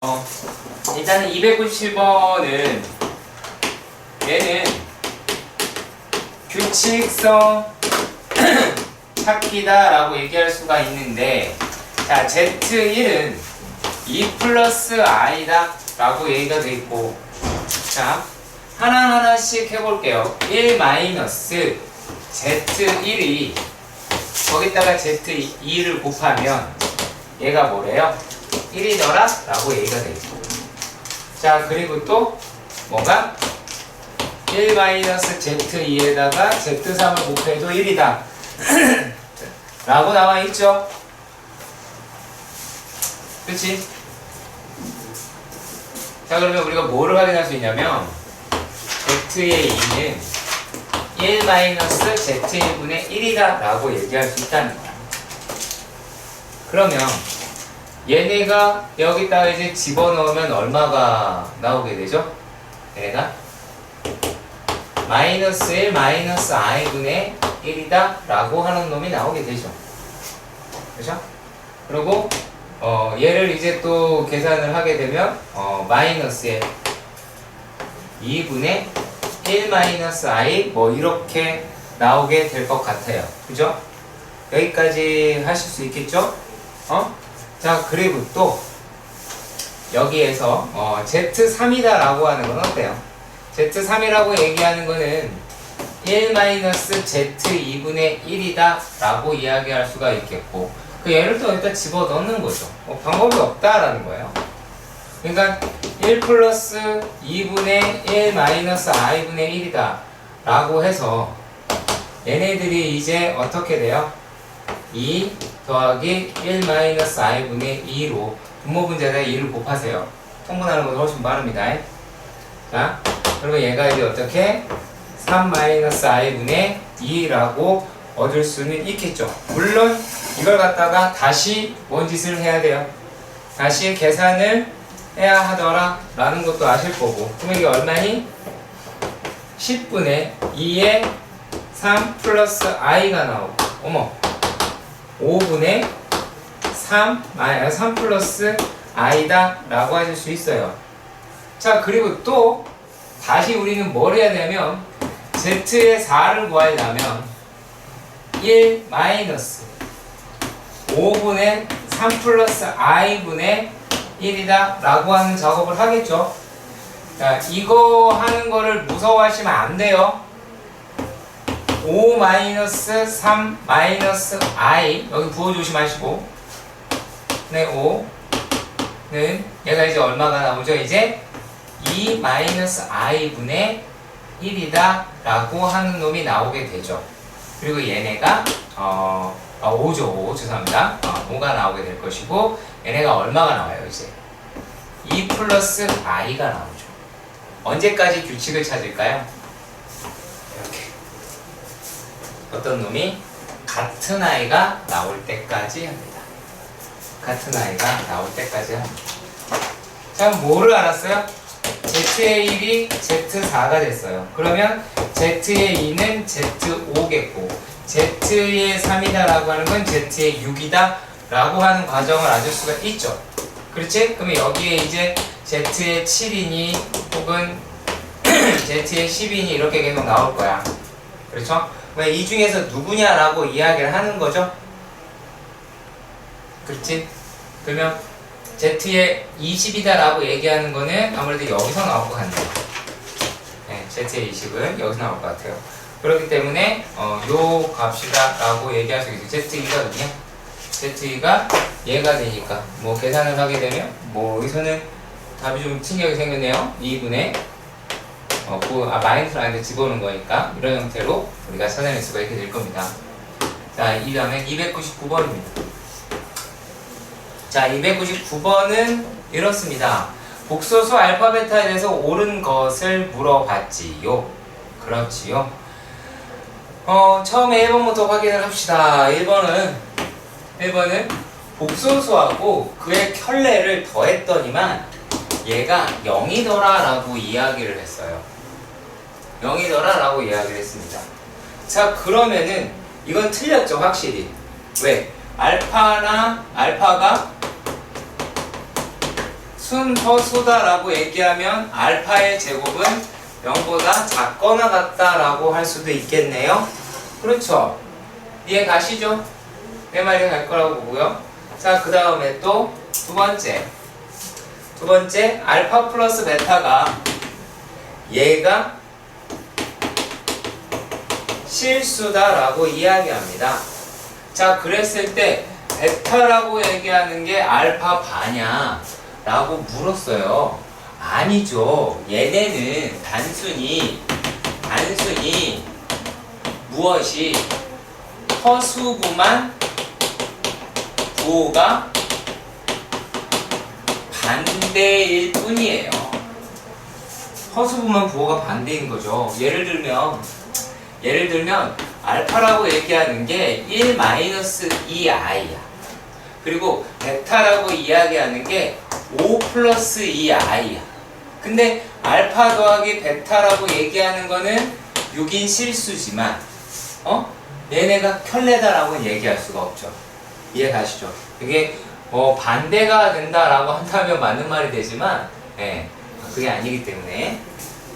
일단은 297번은 얘는 규칙성 찾기다 라고 얘기할 수가 있는데, 자, Z1은 2 플러스 i다 라고 얘기가 돼 있고, 자, 하나하나씩 해볼게요. 1 마이너스 Z1이 거기다가 Z2를 곱하면 얘가 뭐래요? 1이더라 라고 얘기가 돼 있고, 자, 그리고 또 뭐가 1 마이너스 Z2에다가 Z3을 곱해도 1이다 라고 나와 있죠. 그치? 자, 그러면 우리가 뭐를 확인할 수 있냐면 Z의 2는 1 마이너스 Z1분의 1이다 라고 얘기할 수 있다는 거야. 그러면 얘네가 여기다가 이제 집어넣으면 얼마가 나오게 되죠? 얘네가 마이너스 1 마이너스 i분의 1이다 라고 하는 놈이 나오게 되죠. 그죠? 그리고 얘를 이제 또 계산을 하게 되면 마이너스에 2분의 1 마이너스 i 뭐 이렇게 나오게 될 것 같아요. 그죠? 여기까지 하실 수 있겠죠? 자, 그리고 또 여기에서 Z3이다 라고 하는 건 어때요? Z3이라고 얘기하는 거는 1 마이너스 Z2분의 1이다 라고 이야기할 수가 있겠고, 그 얘를 또 여기다 집어넣는 거죠. 방법이 없다라는 거예요. 그러니까 1 플러스 2분의 1 마이너스 i분의 1이다 라고 해서 얘네들이 이제 어떻게 돼요? 2 더하기 1 마이너스 i분의 2로 분모분자에다 2를 곱하세요. 통분하는 것도 훨씬 빠릅니다. 자, 그러면 얘가 이제 어떻게 3 마이너스 i분의 2라고 얻을 수는 있겠죠. 물론 이걸 갖다가 다시 뭔 짓을 해야 돼요? 다시 계산을 해야 하더라 라는 것도 아실 거고, 그러면 이게 얼마니? 10분의 2에 3 플러스 i가 나오고, 어머, 5분의 3 플러스 i다 라고 하실 수 있어요. 자, 그리고 또 다시 우리는 뭘 해야 되냐면 z의 4를 구하려면 1 마이너스 5분의 3 플러스 i분의 1이다 라고 하는 작업을 하겠죠. 자, 이거 하는 거를 무서워하시면 안 돼요. 5 마이너스 3 마이너스 i 여기 부호 조심하시고, 네, 5는 얘가 이제 얼마가 나오죠? 이제 2 마이너스 i분의 1이다 라고 하는 놈이 나오게 되죠. 그리고 얘네가 5죠. 5 죄송합니다. 5가 나오게 될 것이고, 얘네가 얼마가 나와요? 이제 2 플러스 i가 나오죠. 언제까지 규칙을 찾을까요? 이렇게 어떤 놈이 같은 i가 나올 때까지 합니다. 같은 i가 나올 때까지 합니다. 자, 뭐를 알았어요? z의 1이 z4가 됐어요. 그러면 z의 2는 z5겠고, z의 3이다 라고 하는 건 z의 6이다 라고 하는 과정을 아실 수가 있죠. 그렇지? 그러면 여기에 이제 z의 7이니 혹은 z의 10이니 이렇게 계속 나올 거야. 그렇죠? 왜 이 중에서 누구냐라고 이야기를 하는 거죠? 그렇지? 그러면 z의 20이다 라고 얘기하는 거는 아무래도 여기서 나올 것 같네요. 네, z의 20은 여기서 나올 것 같아요. 그렇기 때문에 요 값이다 라고 얘기할 수 있어요. z2가 누구냐? z2가 얘가 되니까 뭐 계산을 하게 되면 뭐 여기서는 답이 좀 신기하게 생겼네요. 2분의 마이너스 라인에 집어넣은 거니까 이런 형태로 우리가 찾아낼 수가 있게 될 겁니다. 자, 이 다음에 299번입니다. 자, 299번은 이렇습니다. 복소수 알파 베타에 대해서 옳은 것을 물어봤지요. 그렇지요. 처음에 1번부터 확인을 합시다. 1번은 복소수하고 그의 켤레를 더했더니만 얘가 0이더라 라고 이야기를 했어요. 0이더라 라고 이야기를 했습니다. 자, 그러면은 이건 틀렸죠, 확실히. 왜? 알파가 순허수다라고 얘기하면 알파의 제곱은 0보다 작거나 같다라고 할 수도 있겠네요. 그렇죠? 이해 가시죠? 내 말이 갈 거라고 보고요. 자, 그 다음에 또 두 번째 알파 플러스 베타가 얘가 실수다라고 이야기합니다. 자, 그랬을 때 베타라고 얘기하는 게 알파 바냐? 라고 물었어요. 아니죠. 얘네는 단순히 무엇이 허수구만 부호가 반대일 뿐이에요. 허수구만 부호가 반대인 거죠. 예를 들면 알파라고 얘기하는 게 1-2i야. 그리고 베타라고 이야기하는 게 5+2i야. 근데 알파 더하기 베타라고 얘기하는 거는 6인 실수지만 얘네가 켤레다라고는 얘기할 수가 없죠. 이해 가시죠? 그게 반대가 된다라고 한다면 맞는 말이 되지만 그게 아니기 때문에.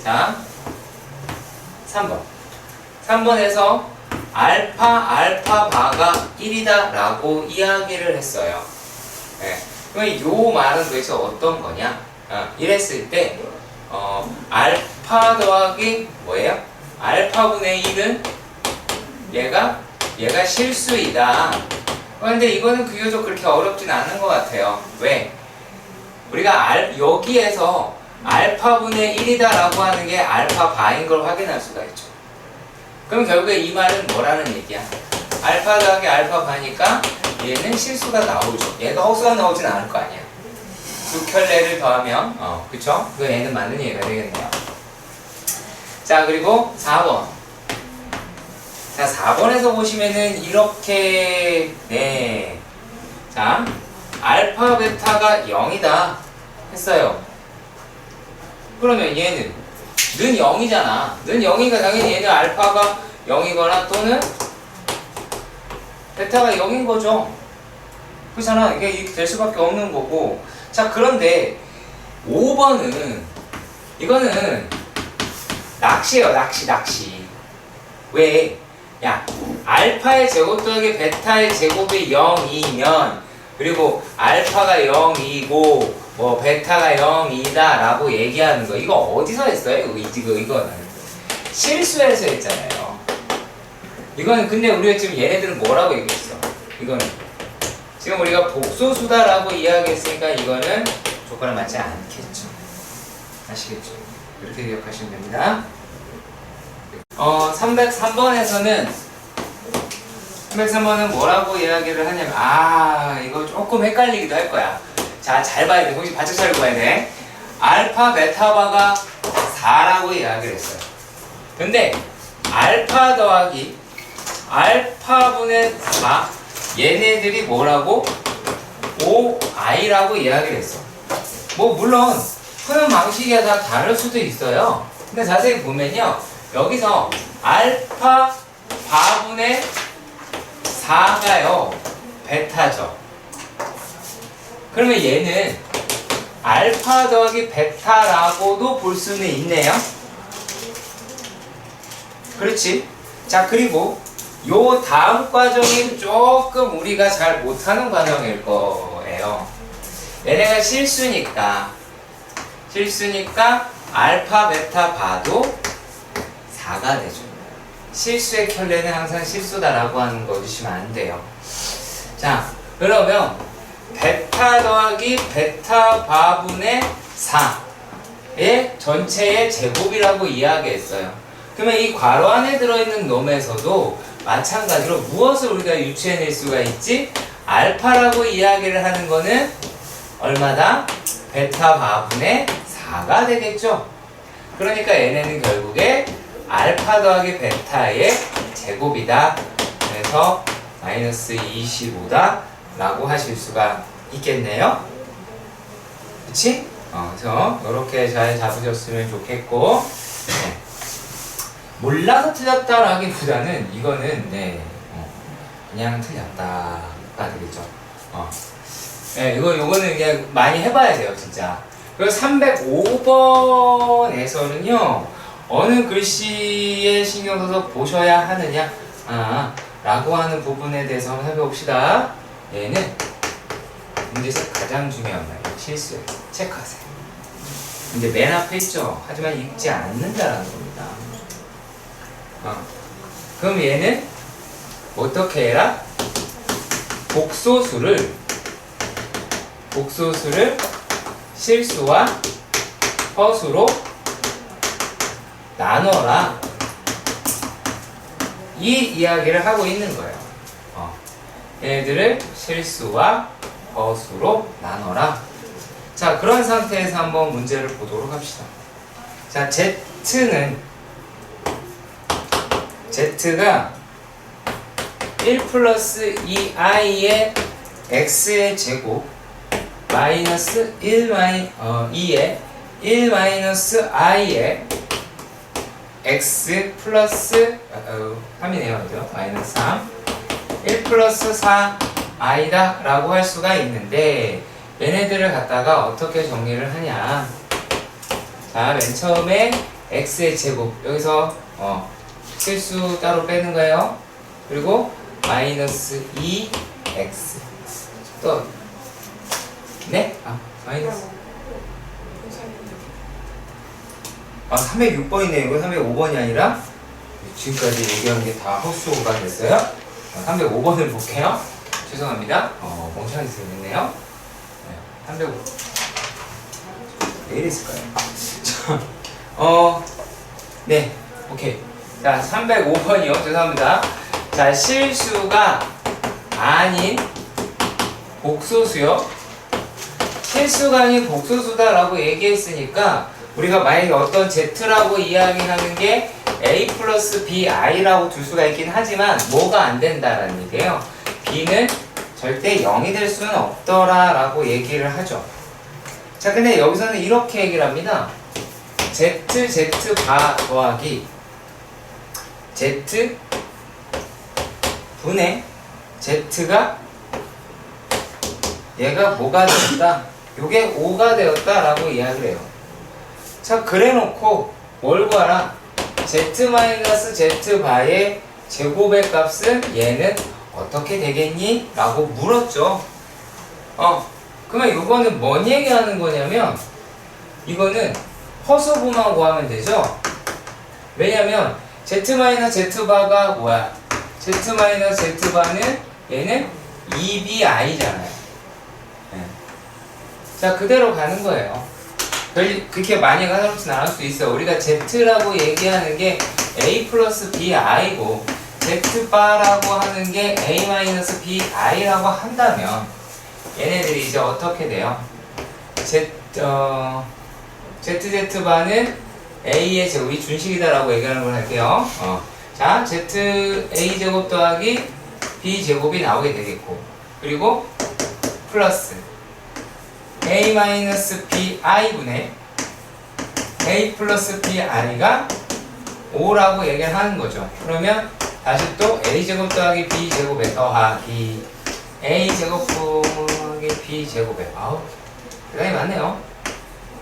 자, 3번에서 알파 바가 1이다 라고 이야기를 했어요. 그럼 이 말은 도대체 어떤 거냐? 이랬을 때 알파 더하기 뭐예요? 알파분의 1은 얘가 실수이다. 그런데 이거는 비교적 그렇게 어렵진 않은 것 같아요. 왜? 우리가 여기에서 알파분의 1이다 라고 하는 게 알파 바인 걸 확인할 수가 있죠. 그럼 결국에 이 말은 뭐라는 얘기야? 알파 더하기 알파 바니까 얘는 실수가 나오죠. 얘가 허수가 나오진 않을 거 아니야. 두 켤레를 더하면 그쵸? 그 얘는 맞는 얘기가 되겠네요. 자, 그리고 4번. 자, 4번에서 보시면은 이렇게 자, 알파 베타가 0이다 했어요. 그러면 얘는 는 0이잖아. 는 0이니까 당연히 얘는 알파가 0이거나 또는 베타가 0인 거죠. 그렇잖아. 이게 될 수밖에 없는 거고. 자, 그런데 5번은 이거는 낚시예요. 낚시. 왜? 야, 알파의 제곱 더하기 베타의 제곱이 0이면 그리고 알파가 0이고 베타가 0이다 라고 얘기하는 거, 이거 어디서 했어요? 이거는 실수해서 했잖아요. 이거는 근데 우리가 지금 얘네들은 뭐라고 얘기했어? 이거는 지금 우리가 복소수다 라고 이야기했으니까 이거는 조건에 맞지 않겠죠. 아시겠죠? 이렇게 기억하시면 됩니다. 303번에서는 뭐라고 이야기를 하냐면 이거 조금 헷갈리기도 할 거야. 자, 잘 봐야 돼. 혹시 바짝 차리고 봐야 돼. 알파 베타바가 4라고 이야기를 했어요. 근데 알파 더하기 알파분의 4 얘네들이 뭐라고? 5i라고 이야기를 했어. 물론 푸는 방식이 다 다를 수도 있어요. 근데 자세히 보면요, 여기서 알파 바분의 4가요 베타죠. 그러면 얘는 알파 더하기 베타라고도 볼 수는 있네요. 그렇지? 자, 그리고 요 다음 과정이 조금 우리가 잘 못하는 과정일 거예요. 얘네가 실수니까 알파 베타 봐도 4가 되죠. 실수의 켤레는 항상 실수다라고 하는 거 주시면 안 돼요. 자, 그러면 베타 더하기 베타 바분의 4의 전체의 제곱이라고 이야기했어요. 그러면 이 괄호 안에 들어있는 놈에서도 마찬가지로 무엇을 우리가 유추해낼 수가 있지? 알파라고 이야기를 하는 거는 얼마다? 베타 바분의 4가 되겠죠. 그러니까 얘네는 결국에 알파 더하기 베타의 제곱이다. 그래서 마이너스 25다 라고 하실 수가 있겠네요. 그치? 그래서 이렇게 잘 잡으셨으면 좋겠고, 몰라서 틀렸다라기보다는 이거는 그냥 틀렸다가 되겠죠. 네, 요거는 그냥 많이 해봐야 돼요, 진짜. 그리고 305번에서는요, 어느 글씨에 신경 써서 보셔야 하느냐, 라고 하는 부분에 대해서 한번 살펴봅시다. 얘는 문제에서 가장 중요한 말이에요. 실수예요. 체크하세요. 이제 맨 앞에 있죠. 하지만 읽지 않는다라는 겁니다. 그럼 얘는 어떻게 해라? 복소수를 실수와 허수로 나눠라. 이 이야기를 하고 있는 거예요. 얘네들을 실수와 허수로 나눠라. 자, 그런 상태에서 한번 문제를 보도록 합시다. 자, Z가 1 플러스 2i의 x의 제곱 마이너스 2의 1 마이너스 i의 x 플러스 3이네요. 그죠? 마이너스 3 1 플러스 4i다 라고 할 수가 있는데 얘네들을 갖다가 어떻게 정리를 하냐. 자, 맨 처음에 x의 제곱 여기서 실수 따로 빼는 거예요. 그리고 마이너스 2x 또 네? 마이너스 306번이네요. 이거 305번이 아니라 지금까지 얘기한 게 다 헛수가 됐어요. 305번을 볼게요. 죄송합니다. 멍청하게 생겼네요. 305. 왜 이랬을까요? 네, 오케이. 자, 305번이요. 죄송합니다. 자, 실수가 아닌 복소수요. 실수가 아닌 복소수다라고 얘기했으니까 우리가 만약에 어떤 Z라고 이야기하는 게 A 플러스 BI라고 둘 수가 있긴 하지만 뭐가 안 된다라는 얘기예요. B는 절대 0이 될 수는 없더라 라고 얘기를 하죠. 자, 근데 여기서는 이렇게 얘기를 합니다. Z 더하기 Z 분의 Z가 얘가 뭐가 되었다? 요게 5가 되었다 라고 이야기를 해요. 자, 그래 놓고 뭘 구하라? Z-Z 바의 제곱의 값은 얘는 어떻게 되겠니? 라고 물었죠. 그러면 이거는 뭔 얘기하는 거냐면 이거는 허수부만 구하면 되죠. 왜냐면 Z-Z바가 뭐야? Z-Z바는 얘는 2bi잖아요. 자, 그대로 가는 거예요. 그렇게 많이 까다롭진 않을 수 있어. 우리가 Z라고 얘기하는 게 A 플러스 BI고 Z바라고 하는 게 A 마이너스 BI라고 한다면 얘네들이 이제 어떻게 돼요? ZZ바는 A의 제곱이 준식이다라고 얘기하는 걸 할게요. 자, Z A제곱 더하기 B제곱이 나오게 되겠고 그리고 플러스 A 마이너스 BI분의 A 플러스 BI가 5라고 얘기를 하는 거죠. 그러면 다시 또 A제곱 더하기 B제곱에 더하기 A제곱 더하기 B제곱에 대단히 많네요.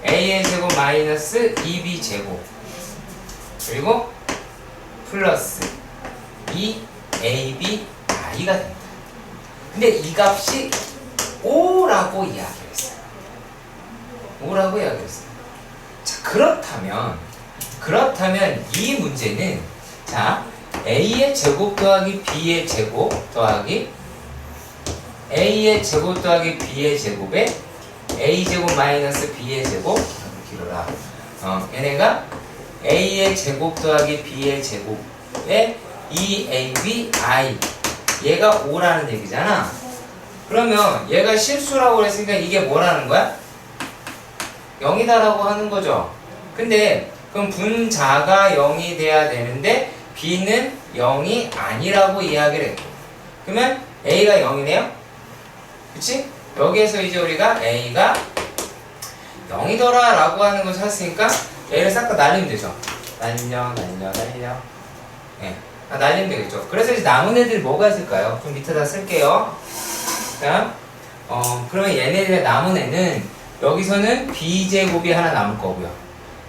A의 제곱 마이너스 2B제곱 그리고 플러스 2ABI가 됩니다. 근데 이 값이 5라고 이야기를 했어요. 5라고 이야기했어요. 자, 그렇다면 이 문제는 자, A의 제곱 더하기 B의 제곱 더하기 A의 제곱 더하기 B의 제곱에 A제곱 마이너스 B의 제곱 길어라. 얘네가 A의 제곱 더하기 B의 제곱에 2ABI 얘가 5라는 얘기잖아. 그러면 얘가 실수라고 그랬으니까 이게 뭐라는 거야? 0이다라고 하는 거죠. 근데 그럼 분자가 0이 돼야 되는데 B는 0이 아니라고 이야기를 했고 그러면 A가 0이네요? 그치? 여기에서 이제 우리가 A가 0이더라 라고 하는 걸 찾았으니까 얘를 싹 다 날리면 되죠. 날려 예, 날리면 되겠죠. 그래서 이제 남은 애들이 뭐가 있을까요? 좀 밑에다 쓸게요. 자, 그러면 얘네들의 남은 애는 여기서는 b제곱이 하나 남을 거고요.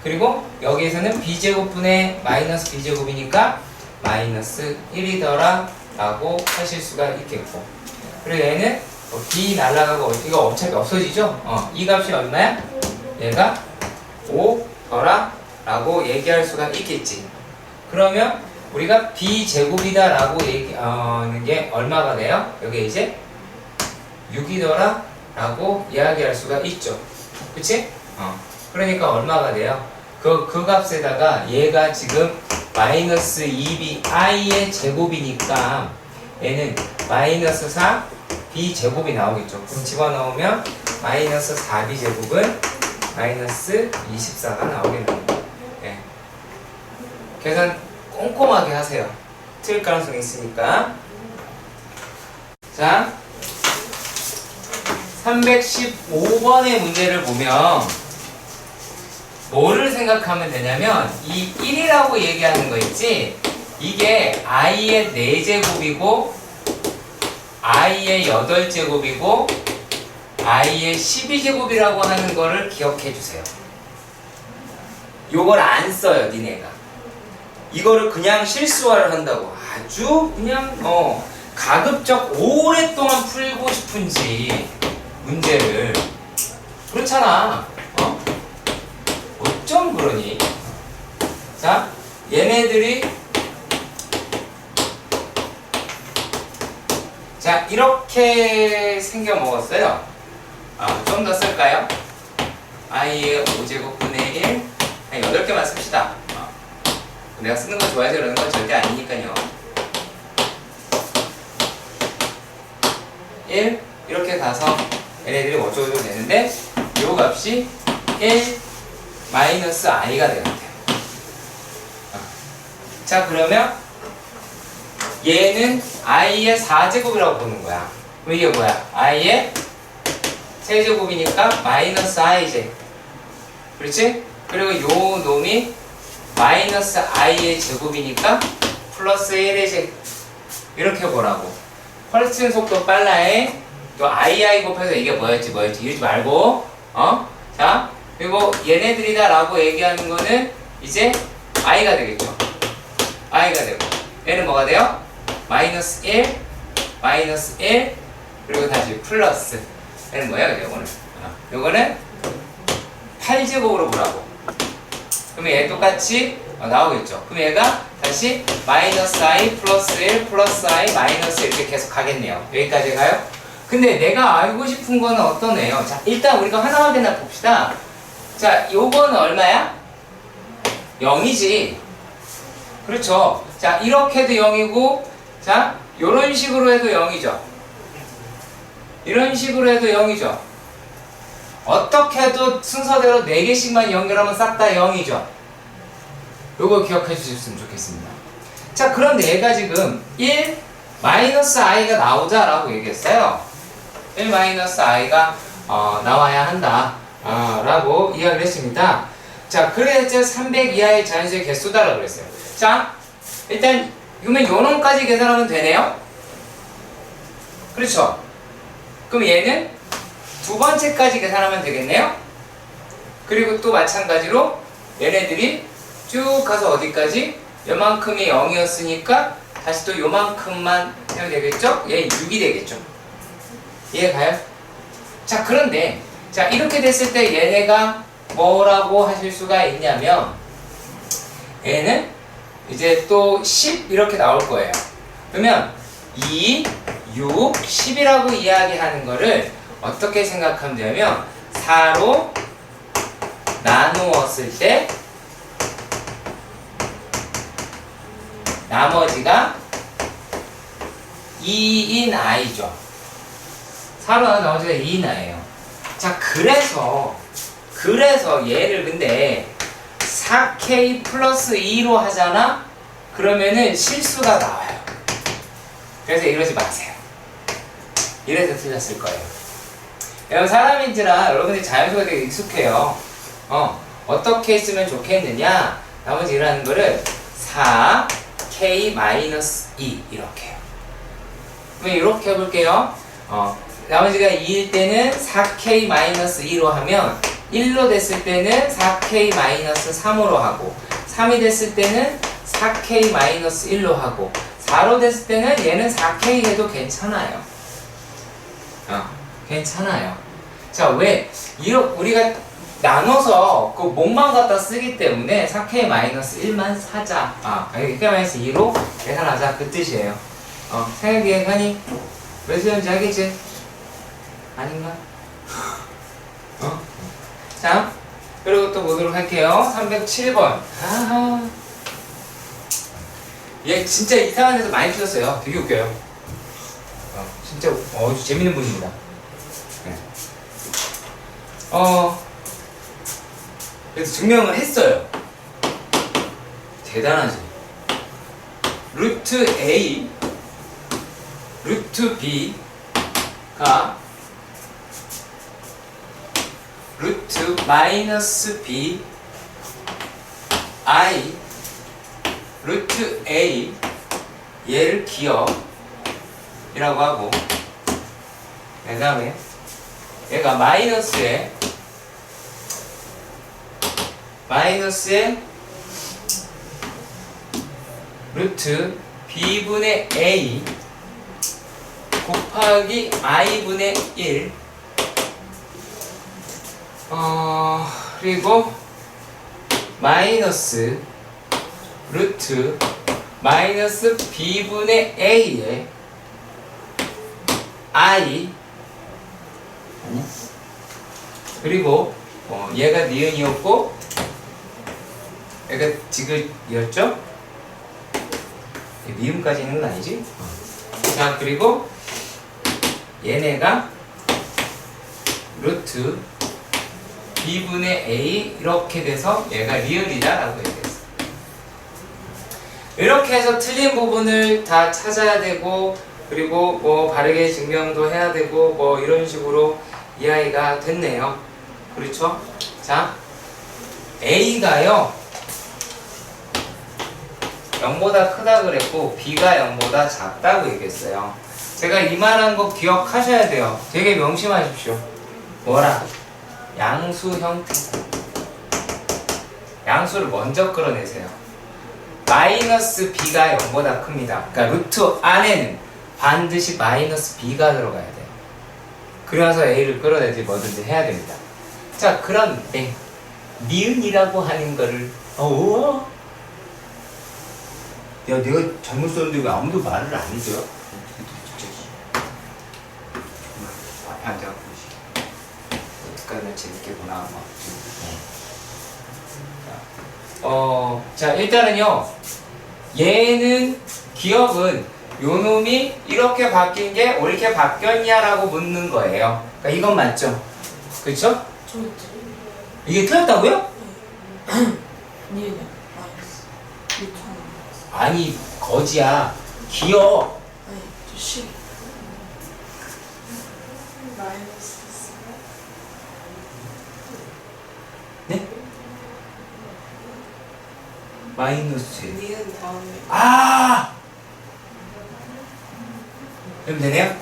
그리고 여기에서는 b제곱분의 마이너스 b제곱이니까 마이너스 1이더라 라고 하실 수가 있겠고, 그리고 얘는 b 날라가고 이거 어차피 없어지죠? 이 값이 얼마야? 얘가 5더라 라고 얘기할 수가 있겠지. 그러면 우리가 b제곱이다 라고 얘기하는 게 얼마가 돼요? 여기 이제 6이더라 라고 이야기할 수가 있죠. 그치? 그러니까 얼마가 돼요? 그 값에다가 얘가 지금 마이너스 2b i의 제곱이니까 얘는 마이너스 4 b 제곱이 나오겠죠. 그럼 집어넣으면 마이너스 4b 제곱은 마이너스 24가 나오겠네요. 네. 계산 꼼꼼하게 하세요. 틀릴 가능성이 있으니까. 자, 315번의 문제를 보면 뭐를 생각하면 되냐면 이 1이라고 얘기하는 거 있지? 이게 i의 4제곱이고 i의 8제곱이고 i의 12제곱이라고 하는 거를 기억해 주세요. 요걸 안 써요, 니네가. 이거를 그냥 실수화를 한다고 아주 그냥 가급적 오랫동안 풀고 싶은지 문제를. 그렇잖아. 어쩜 그러니? 자, 얘네들이 자 이렇게 생겨 먹었어요. 좀 더 쓸까요? i의 5제곱분의 1 한 8개만 씁시다. 내가 쓰는 거 좋아해서 그러는 건 절대 아니니까요. 1 이렇게 가서 얘네들이 어쩌고 되는데 요 값이 1 마이너스 i가 되는데요. 자, 그러면 얘는 i의 4제곱이라고 보는 거야. 그럼 이게 뭐야? i의 세제곱이니까 마이너스 i제. 그렇지? 그리고 요 놈이 마이너스 i의 제곱이니까 플러스 1의 제곱. 이렇게 보라고. 펄스는 속도 빨라에 또 i 곱해서 이게 뭐였지 이러지 말고 자, 그리고 얘네들이다 라고 얘기하는 거는 이제 i가 되겠죠. i가 되고 얘는 뭐가 돼요? 마이너스 1 마이너스 1 그리고 다시 플러스. 얘는 뭐야? 요거는 요거는 8제곱으로 보라고. 그러면 얘 똑같이 나오겠죠. 그럼 얘가 다시 마이너스 i 플러스 1 플러스 i 마이너스 이렇게 계속 가겠네요. 여기까지 가요? 근데 내가 알고 싶은 거는 어떤 애요? 자, 일단 우리가 하나만 되나 봅시다. 자, 요거는 얼마야? 0이지. 그렇죠. 자, 이렇게도 0이고, 자, 요런 식으로 해도 0이죠. 이런 식으로 해도 0이죠. 어떻게 해도 순서대로 4개씩만 연결하면 싹 다 0이죠. 요거 기억해 주셨으면 좋겠습니다. 자, 그런데 얘가 지금 1 마이너스 i가 나오자라고 얘기했어요. 1 마이너스 i가 나와야 한다 라고 이야기를 했습니다. 자, 그래서 300 이하의 자연수의 개수다라고 그랬어요. 자, 일단 그러면 요 놈까지 계산하면 되네요. 그렇죠. 그럼 얘는 두 번째까지 계산하면 되겠네요. 그리고 또 마찬가지로 얘네들이 쭉 가서 어디까지? 요만큼이 0이었으니까 다시 또 요만큼만 해도 되겠죠? 얘 6이 되겠죠. 이해가요? 자, 그런데 자, 이렇게 됐을 때 얘네가 뭐라고 하실 수가 있냐면 얘는 이제 또 10 이렇게 나올 거예요. 그러면 2, 6, 10이라고 이야기하는 거를 어떻게 생각하면 되냐면 4로 나누었을 때 나머지가 2인 i죠. 4로 나머지가 2인 i예요. 자, 그래서 얘를 근데 4k 플러스 2로 하잖아? 그러면은 실수가 나와요. 그래서 이러지 마세요. 이래서 틀렸을 거예요. 여러분, 사람인지라 여러분들이 자연수가 되게 익숙해요. 어떻게 했으면 좋겠느냐? 나머지 일하는 거를 4k 마이너스 2 이렇게요. 그럼 이렇게 해볼게요. 나머지가 2일 때는 4k-2로 하면 1로 됐을 때는 4k-3으로 하고 3이 됐을 때는 4k-1로 하고 4로 됐을 때는 얘는 4k 해도 괜찮아요. 괜찮아요. 자, 왜? 우리가 나눠서 그 목만 갖다 쓰기 때문에 4k-1만 사자. k-2로 계산하자. 그 뜻이에요. 생각기획하니? 몇 수였는지 알겠지? 아닌가? 자, 그리고 또 보도록 할게요. 307번. 얘 진짜 이상한 데서 많이 풀었어요. 되게 웃겨요. 진짜 재밌는 분입니다. 네. 그래서 증명을 했어요. 대단하지. 루트 A, 루트 B가 루트 마이너스 B I 루트 A 얘를 기억이라고 하고 그 다음에 얘가 마이너스에 루트 B분의 A 곱하기 I분의 1 그리고 마이너스 루트 마이너스 B분의 A에 I 그리고 얘가 니은이었고 얘가 지그이었죠? 미음까지 있는 건 아니지? 자, 그리고 얘네가 루트 B분의 A 이렇게 돼서 얘가 리을이다 라고 얘기했어. 이렇게 해서 틀린 부분을 다 찾아야 되고 그리고 뭐 바르게 증명도 해야 되고 뭐 이런 식으로 이해가 됐네요. 그렇죠? 자, A가요 0보다 크다 그랬고 B가 0보다 작다고 얘기했어요. 제가 이만한 거 기억하셔야 돼요. 되게 명심하십시오. 뭐라? 양수 형태. 양수를 먼저 끌어내세요. 마이너스 B가 0보다 큽니다. 그러니까 루트 안에는 반드시 마이너스 B가 들어가야 돼요. 그래서 A를 끌어내지 뭐든지 해야 됩니다. 자, 그런데 니은이라고 하는 거를 야, 내가 잘못 썼는데 왜 아무도 말을 안 해줘요? 앞에 앉아갖고 어떡하나 재밌게 보나 자, 일단은요 얘는 기억은 요놈이 이렇게 바뀐 게 옳게 바뀌었냐라고 묻는 거예요. 그러니까 이건 맞죠? 그쵸? 이게 틀렸다고요? 아니 거지야 기억 네? 마이너스 니은 다음에 그럼 되네요?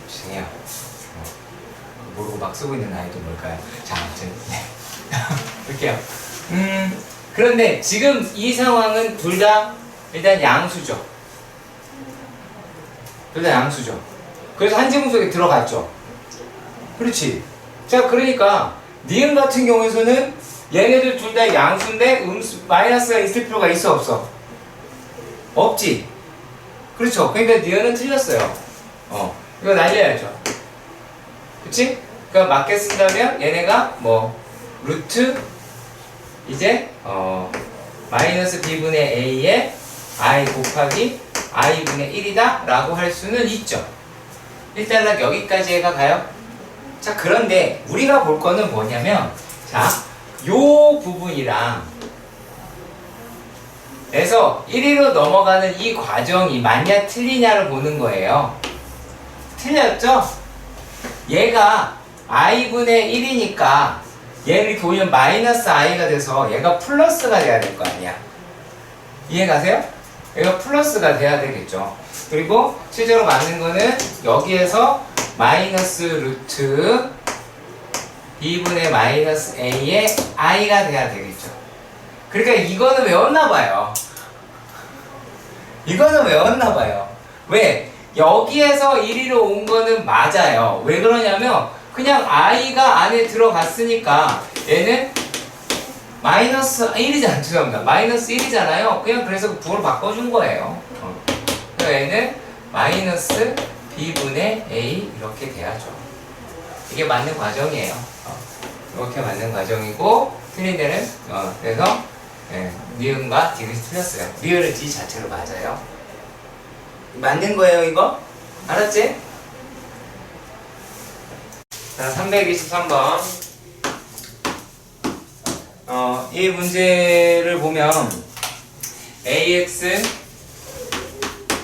죄송해요. 모르고 막 쓰고 있는 아이도 뭘까요? 자, 아무튼 볼게요. 그런데 지금 이 상황은 둘 다 일단 양수죠. 둘 다 양수죠. 그래서 한 지문 속에 들어갔죠. 그렇지. 자, 그러니까 니은 같은 경우에서는 얘네들 둘 다 양수인데 마이너스가 있을 필요가 있어 없어? 없지. 그렇죠. 그러니까 니은은 틀렸어요. 이거 날려야죠. 그치? 그러니까 맞게 쓴다면 얘네가 뭐 루트 이제 마이너스 B분의 A에 I 곱하기 I분의 1이다 라고 할 수는 있죠. 일단 여기까지 해가 가요. 자, 그런데 우리가 볼 거는 뭐냐면 자, 요 부분이랑 에서 1위로 넘어가는 이 과정이 맞냐 틀리냐를 보는 거예요. 틀렸죠? 얘가 i분의 1이니까 얘를 이렇게 올리면 마이너스 i가 돼서 얘가 플러스가 돼야 될 거 아니야. 이해 가세요? 얘가 플러스가 돼야 되겠죠. 그리고 실제로 맞는 거는 여기에서 마이너스 루트 b분의 마이너스 a의 i가 돼야 되겠죠. 그러니까 이거는 외웠나봐요. 이거는 외웠나봐요. 왜? 여기에서 1위로 온 거는 맞아요. 왜 그러냐면 그냥 i가 안에 들어갔으니까 얘는 마이너스 1이잖아요. 죄송합니다. 마이너스 1이잖아요. 그냥 그래서 부호를 바꿔준 거예요. 그래서 얘는 마이너스 b분의 a 이렇게 돼야죠. 이게 맞는 과정이에요. 이렇게 맞는 과정이고 틀린 데는 그래서 니은과 디귿이 틀렸어요. 리을은 D 자체로 맞아요. 맞는 거예요 이거? 알았지? 자 323번 이 문제를 보면 ax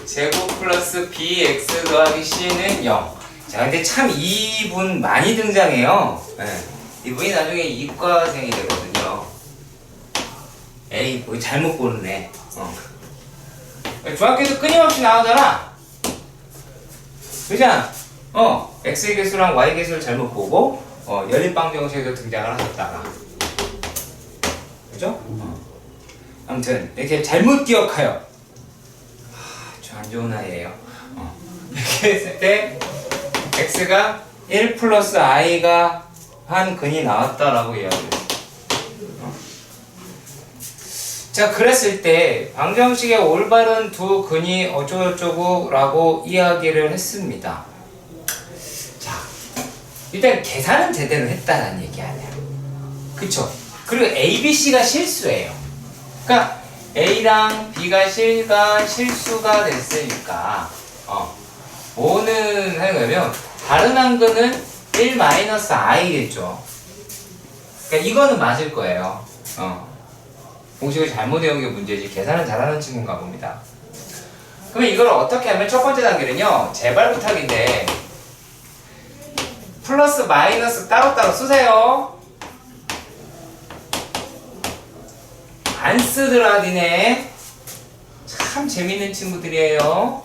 제곱 플러스 bx 더하기 c는 0. 자 근데 참 이분 많이 등장해요. 이분이 나중에 이과생이 되거든요. 에이 뭐 잘못 고르네. 중학교에서 끊임없이 나오잖아. 그잖아. x의 개수랑 y의 개수를 잘못 보고 연립방정식에도 등장을 하셨다가 그죠? 아무튼 이렇게 잘못 기억해요. 저 안 좋은 아이예요. 이렇게 했을 때 x가 1 플러스 i가 한 근이 나왔다라고 이야기해요. 자 그랬을 때 방정식의 올바른 두 근이 어쩌고저쩌고라고 이야기를 했습니다. 자 일단 계산은 제대로 했다는 얘기 아니야. 그쵸? 그리고 A, B, C가 실수예요. 그러니까 A랑 B가 실수가 됐으니까 뭐는 하는 거냐면 다른 한 근은 1-i겠죠. 그러니까 이거는 맞을 거예요. 공식을 잘못 외운 게 문제지 계산은 잘하는 친구인가 봅니다. 그러면 이걸 어떻게 하면 첫 번째 단계는요. 제발 부탁인데 플러스 마이너스 따로따로 쓰세요. 안 쓰더라 니네. 참 재밌는 친구들이에요.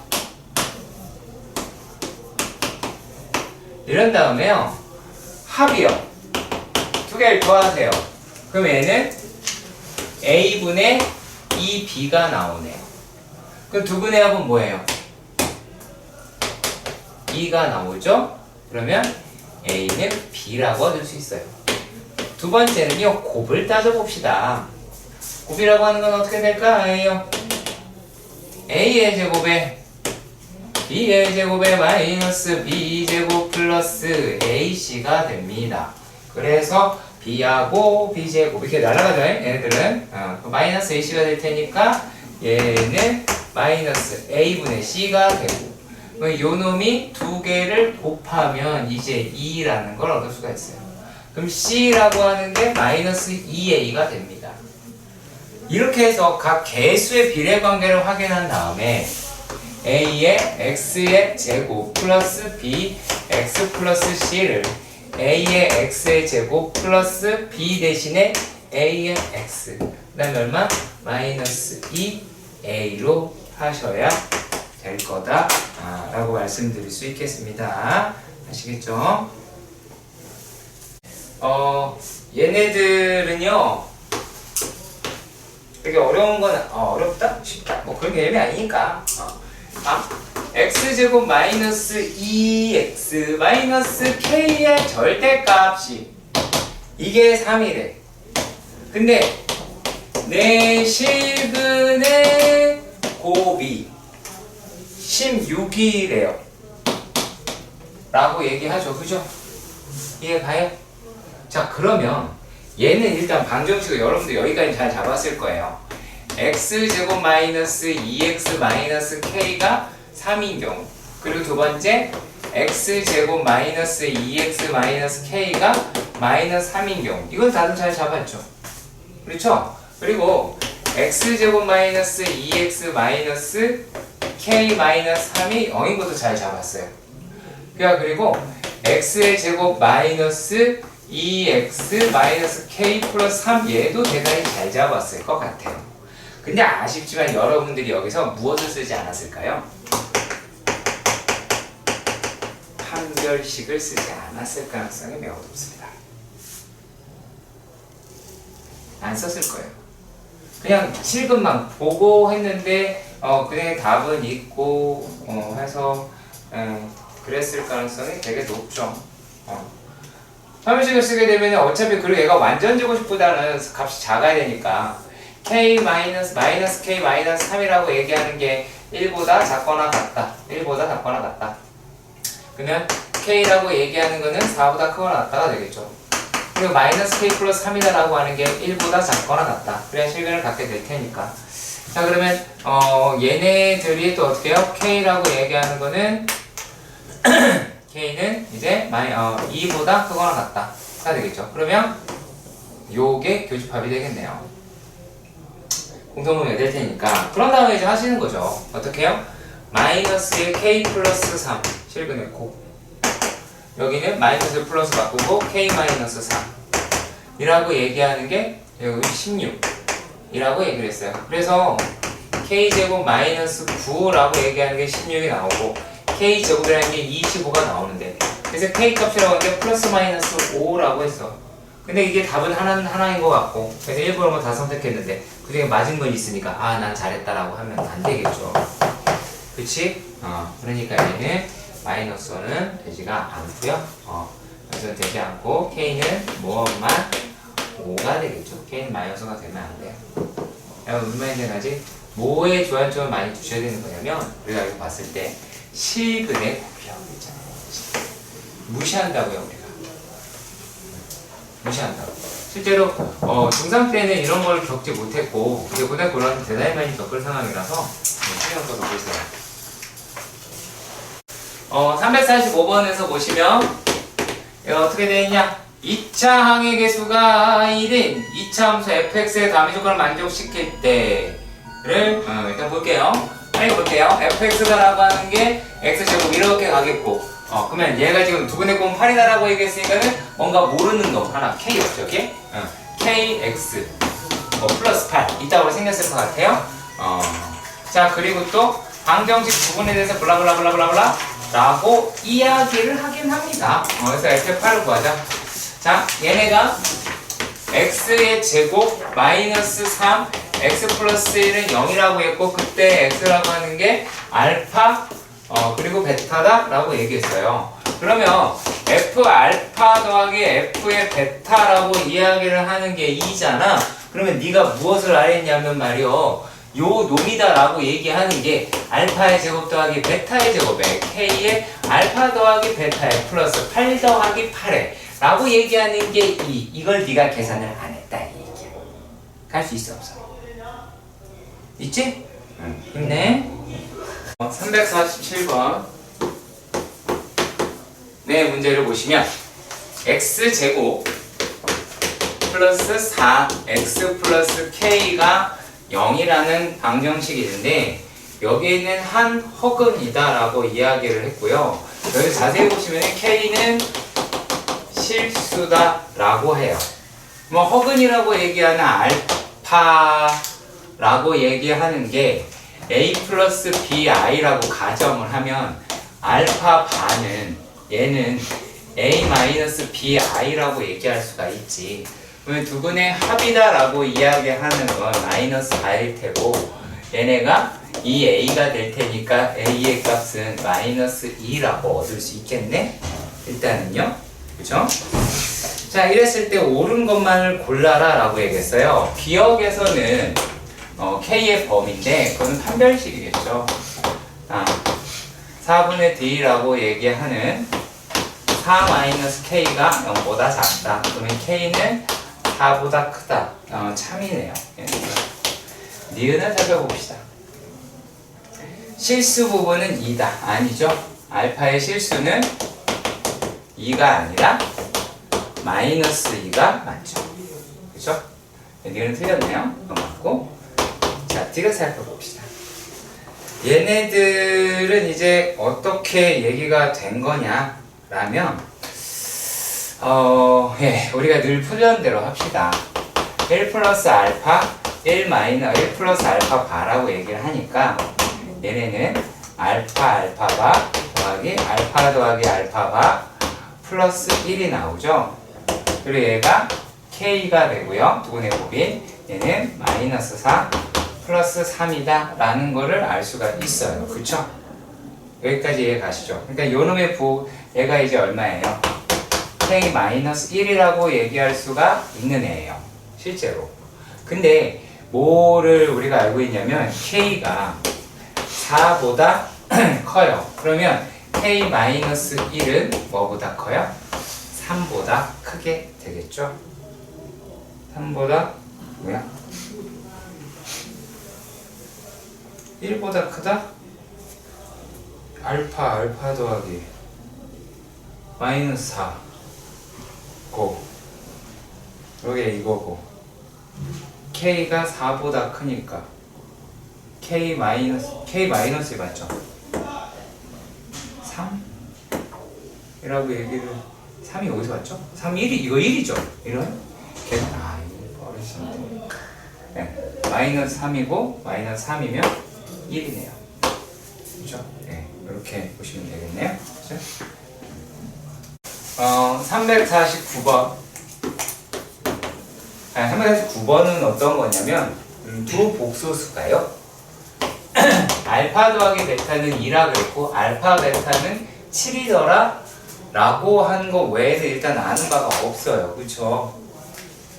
이런 다음에요. 합이요. 두 개를 더하세요. 그럼 얘는 a분의 2b가 나오네요. 그럼 두 분의 합은 뭐예요? 2가 나오죠? 그러면 a는 b라고 얻을 수 있어요. 두 번째는요. 곱을 따져봅시다. 곱이라고 하는 건 어떻게 될까요? a의 제곱에 b의 제곱에 마이너스 b제곱 플러스 ac가 됩니다. 그래서 b하고 b제곱 이렇게 날아가죠. 얘네들은 마이너스 ac가 될 테니까 얘는 마이너스 a분의 c가 되고 요 놈이 두 개를 곱하면 이제 2라는 걸 얻을 수가 있어요. 그럼 c라고 하는 게 마이너스 2a가 됩니다. 이렇게 해서 각 개수의 비례관계를 확인한 다음에 a의 x의 제곱 플러스 b x 플러스 c를 a의 x의 제곱 플러스 b 대신에 a의 x 그 다음에 얼마? 마이너스 2a로 하셔야 될 거다 라고 말씀드릴 수 있겠습니다. 아시겠죠? 얘네들은요 되게 어려운 건 어렵다? 쉽다? 뭐 그런 개념이 아니니까 x제곱 마이너스 2x 마이너스 k의 절대값이 이게 3이래. 근데 내 실근의 곱이 16이래요 라고 얘기하죠. 그죠? 이해 가요? 자 그러면 얘는 일단 방정식을 여러분들 여기까지 잘 잡았을 거예요. x제곱 마이너스 2x 마이너스 k가 3인 경우 그리고 두 번째 x제곱 마이너스 2x 마이너스 k가 마이너스 3인 경우 이건 다들 잘 잡았죠. 그렇죠? 그리고 x제곱 마이너스 2x 마이너스 k 마이너스 3이 0인 것도 잘 잡았어요. 그리고 x의 제곱 마이너스 2x 마이너스 k 플러스 3 얘도 대단히 잘 잡았을 것 같아요. 근데 아쉽지만 여러분들이 여기서 무엇을 쓰지 않았을까요? 판별식을 쓰지 않았을 가능성이 매우 높습니다. 안 썼을 거예요. 그냥 실근만 보고 했는데 그냥 답은 있고 해서 그랬을 가능성이 되게 높죠. 판별식을 쓰게 되면 어차피 그리고 얘가 완전 제곱식보다는 값이 작아야 되니까 k 마이너스 k 마이너스 3이라고 얘기하는 게 1보다 작거나 같다. 1보다 작거나 같다. 그러면 k라고 얘기하는 거는 4보다 크거나 같다가 되겠죠. 그리고 마이너스 k 플러스 3이다 라고 하는 게 1보다 작거나 같다. 그래야 실근을 갖게 될 테니까. 자, 그러면 얘네들이 또 어떻게 해요? k라고 얘기하는 거는 k는 이제 2보다 크거나 같다 가 되겠죠. 그러면 요게 교집합이 되겠네요. 공통분모가 될 테니까. 그런 다음에 이제 하시는 거죠. 어떻게 해요? 마이너스의 k 플러스 3 실근했고, 여기는 마이너스 플러스 바꾸고 k 마이너스 3 이라고 얘기하는 게 여기 16 이라고 얘기를 했어요. 그래서 k제곱 마이너스 9라고 얘기하는 게 16이 나오고 k제곱이라는 게 25가 나오는데, 그래서 k값이라고 하는 게 플러스 마이너스 5라고 했어. 근데 이게 답은 하나인 것 같고, 그래서 일부러 뭐 다 선택했는데 그중에 맞은 건 있으니까 난 잘했다라고 하면 안 되겠죠. 그치? 그러니까 얘는 마이너스 1은 되지가 않고요. 그래서 되지 않고 k는 모음만 5가 되겠죠. k는 마이너스가 되면 안 돼요. 얼마나 되나지? 뭐에 주안점을 많이 두셔야 되는 거냐면, 우리가 이거 봤을 때 실근의 곱이라고 했잖아요. 무시한다고요, 우리가. 무시한다고. 실제로 중3 때는 이런 걸 겪지 못했고, 이제 고등학교는 대단히 많이 겪을 상황이라서 신경 써서 보세요. 345번에서 보시면 어떻게 되어 있냐? 2차 항의 개수가 1인 2차 함수 fx의 다음의 조건을 만족시킬 때를 일단 볼게요. 볼게요. fx다라고 하는 게 x제곱 이렇게 가겠고, 그러면 얘가 지금 두분의 곱은 8이다라고 얘기했으니까는 뭔가 모르는 거 하나 k였죠, 이렇게? kx 플러스 8 이따구로 생겼을 것 같아요. 자, 그리고 또 방정식 부분에 대해서 블라블라블라블라 라고 이야기를 하긴 합니다. 그래서 f8을 구하자. 자, 얘네가 x의 제곱 마이너스 3 x 플러스 1은 0이라고 했고, 그때 x라고 하는 게 알파 그리고 베타다 라고 얘기했어요. 그러면 f 알파 더하기 f의 베타라고 이야기를 하는 게 2잖아. 그러면 네가 무엇을 알았냐면 말이요, 요 놈이다 라고 얘기하는 게 알파의 제곱 더하기 베타의 제곱에 k의 알파 더하기 베타의 플러스 8 더하기 8에 라고 얘기하는 게 2. 이걸 네가 계산을 안 했다 이 얘기야. 갈 수 있어 없어? 있지? 힘내. 347번 네, 문제를 보시면 x제곱 플러스 4x 플러스 k가 0이라는 방정식이 있는데, 여기에는 한 허근이다 라고 이야기를 했고요. 여기 자세히 보시면 k는 실수다 라고 해요. 뭐 허근이라고 얘기하는 알파라고 얘기하는 게 a 플러스 bi라고 가정을 하면 알파 반은 얘는 a 마이너스 bi라고 얘기할 수가 있지. 그러면 두근의 합이다 라고 이야기하는 건 마이너스 4일 테고, 얘네가 이 a가 될 테니까 a의 값은 마이너스 2라고 얻을 수 있겠네? 일단은요. 그죠? 자, 이랬을 때 옳은 것만을 골라라 라고 얘기했어요. 기억에서는 k의 범위인데 그건 판별식이겠죠. 4분의 d라고 얘기하는 4-k가 0보다 작다. 그러면 k는 4보다 크다. 참이네요. 니은을 살펴봅시다. 실수 부분은 2다. 아니죠. 알파의 실수는 2가 아니라 마이너스 2가 맞죠. 그죠? 니은은 틀렸네요. 맞고. 자, 뒤를 살펴봅시다. 얘네들은 이제 어떻게 얘기가 된 거냐 라면, 우리가 늘 풀던 대로 합시다. 1 플러스 알파 1 플러스 알파 바라고 얘기를 하니까 얘네는 알파 바 더하기 알파 더하기 알파바 플러스 1이 나오죠. 그리고 얘가 K가 되고요. 두분의 곱인 얘는 마이너스 4 플러스 3이다 라는 거를 알 수가 있어요. 그쵸? 여기까지 이해 가시죠? 그러니까 요놈의 얘가 이제 얼마예요? K 마이너스 1이라고 얘기할 수가 있는 애예요. 실제로. 근데 뭐를 우리가 알고 있냐면 K가 4보다 커요. 그러면 K 마이너스 1은 뭐보다 커요? 3보다 크게 되겠죠? 3보다 뭐야? 1보다 크다? 알파 더하기 마이너스 4 고 여기 이거고 K가 4보다 크니까 K 마이너스 맞죠? 3? 이라고 얘기를 3이 어디서 왔죠? 3, 1이 이거 1이죠? 이런? 이거 버릇인데 네, 마이너스 3이고 마이너스 3이면 1이네요. 그렇죠? 네, 이렇게 보시면 되겠네요. 그렇죠? 349번 349번은 어떤 거냐면 두 복소수가요. 알파 더하기 베타는 2라 그랬고 알파 베타는 7이더라 라고 한 거 외에는 일단 아는 바가 없어요. 그쵸?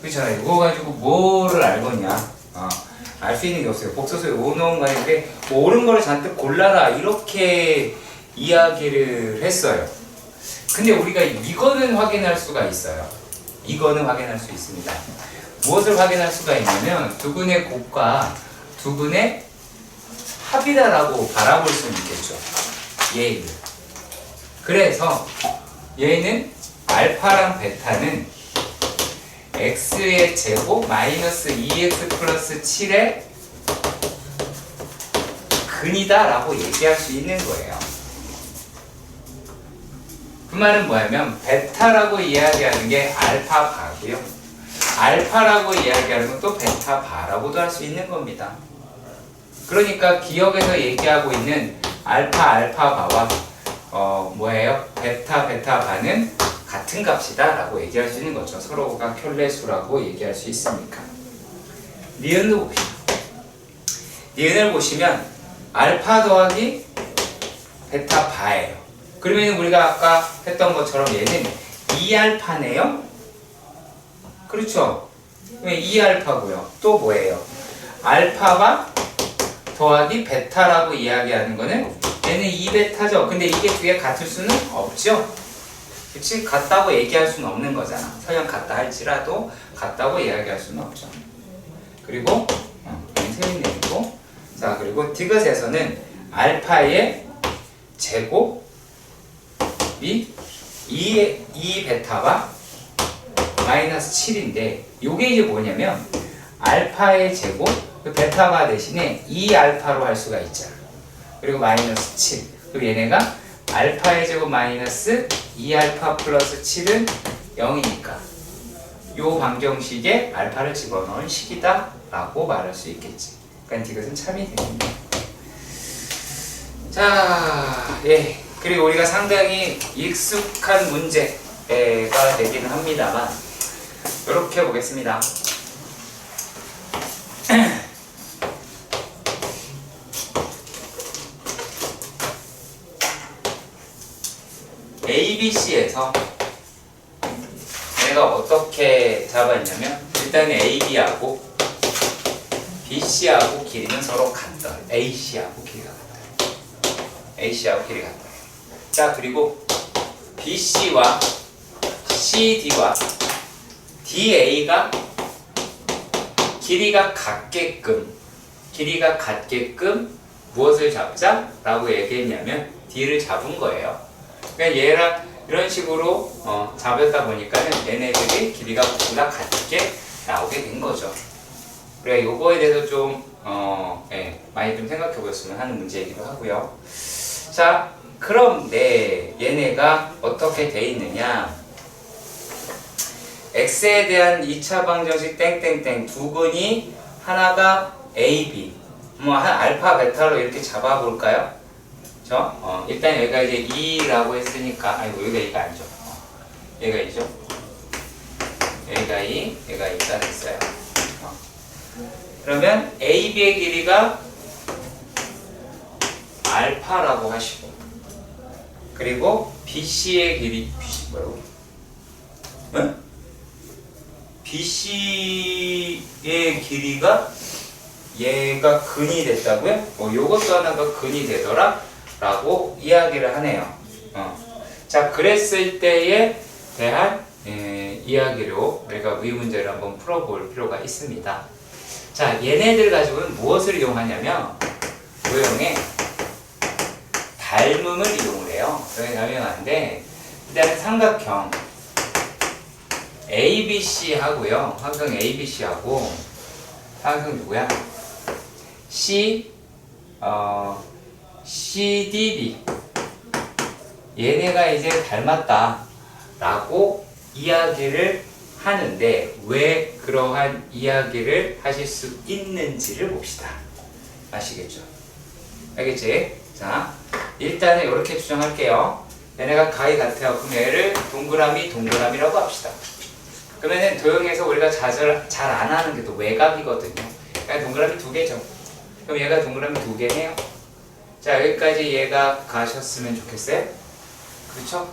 그쵸? 이거 가지고 뭐를 알겠냐? 알 수 있는 게 없어요. 복소수에 오놓은 거인데 뭐 옳은 거를 잔뜩 골라라 이렇게 이야기를 했어요. 근데 우리가 이거는 확인할 수가 있어요. 이거는 확인할 수 있습니다. 무엇을 확인할 수가 있냐면 두 분의 곱과 두 분의 합이다라고 바라볼 수는 있겠죠. 얘를. 그래서 얘는 알파랑 베타는 x의 제곱 마이너스 2x 플러스 7의 근이다 라고 얘기할 수 있는 거예요. 그 말은 뭐냐면 베타라고 이야기하는 게 알파 바고요. 알파라고 이야기하는 건 또 베타 바라고도 할 수 있는 겁니다. 그러니까 기억에서 얘기하고 있는 알파 바와 뭐예요? 베타 바는 같은 값이다 라고 얘기할 수 있는 거죠. 서로가 켤레수라고 얘기할 수 있으니까. 니은도 봅시다. 니은을 보시면 알파 더하기 베타 바예요. 그러면 우리가 아까 했던 것처럼 얘는 2알파네요? 그렇죠? 2알파고요. 또 뭐예요? 알파바 더하기 베타라고 이야기하는 거는 얘는 2베타죠. 근데 이게 두 개 같을 수는 없죠? 그치? 같다고 얘기할 수는 없는 거잖아. 설령 같다 할지라도 같다고 이야기할 수는 없죠. 그리고 셈이 내리고 자 그리고 디귿에서는 알파의 제곱이 2베타가 마이너스 7인데 요게 이제 뭐냐면 알파의 제곱 베타바 대신에 2알파로 할 수가 있잖아. 그리고 마이너스 7 그리고 얘네가 알파의 제곱 마이너스 2알파 플러스 7은 0이니까 요 방정식에 알파를 집어넣은 식이다 라고 말할 수 있겠지. 그러니까 이것은 참이 됩니다. 자, 예. 그리고 우리가 상당히 익숙한 문제가 되기는 합니다만 이렇게 보겠습니다. ABC에서 내가 어떻게 잡았냐면 일단 AB하고 BC하고 길이는 서로 같다. AC하고 길이가 같다. AC하고 길이가 같다. 자 그리고 BC와 CD와 DA가 길이가 같게끔 무엇을 잡자? 라고 얘기했냐면 D를 잡은 거예요. 그러니까 얘랑 이런 식으로 잡았다 보니까는 얘네들이 길이가 모두 다 같게 나오게 된 거죠. 그래 요거에 대해서 좀 많이 좀 생각해 보셨으면 하는 문제이기도 하고요. 자 그럼 얘네가 어떻게 돼 있느냐? x에 대한 2차 방정식 땡땡땡 두 근이 하나가 a, b 뭐 한 알파 베타로 이렇게 잡아볼까요? 그쵸? 일단 여기가 이제 2라고 했으니까, 아이고, 여기가 2가 아니죠. 얘가 2죠. 여기가 2, 얘가 2가 됐어요. 그러면 AB의 길이가 알파라고 하시고, 그리고 BC의 길이, BC 뭐라고? 응? BC의 길이가 얘가 근이 됐다고요? 요것도 하나가 근이 되더라? 라고 이야기를 하네요. 자, 그랬을 때에 대한 이야기로 우리가 위 문제를 한번 풀어볼 필요가 있습니다. 자, 얘네들 가지고는 무엇을 이용하냐면 도형의 닮음을 이용을 해요. 도형의 닮음인데 일단 삼각형 ABC 하고요. 삼각형 ABC 하고 삼각형 누구야? CDB 얘네가 이제 닮았다 라고 이야기를 하는데 왜 그러한 이야기를 하실 수 있는지를 봅시다. 아시겠죠? 알겠지? 자, 일단은 이렇게 주장할게요. 얘네가 가위 같아요. 그럼 얘를 동그라미라고 합시다. 그러면은 도형에서 우리가 잘 안 하는 게 또 외곽이거든요. 그냥 동그라미 2개죠. 그럼 얘가 동그라미 2개네요. 자, 여기까지 얘가 가셨으면 좋겠어요? 그렇죠?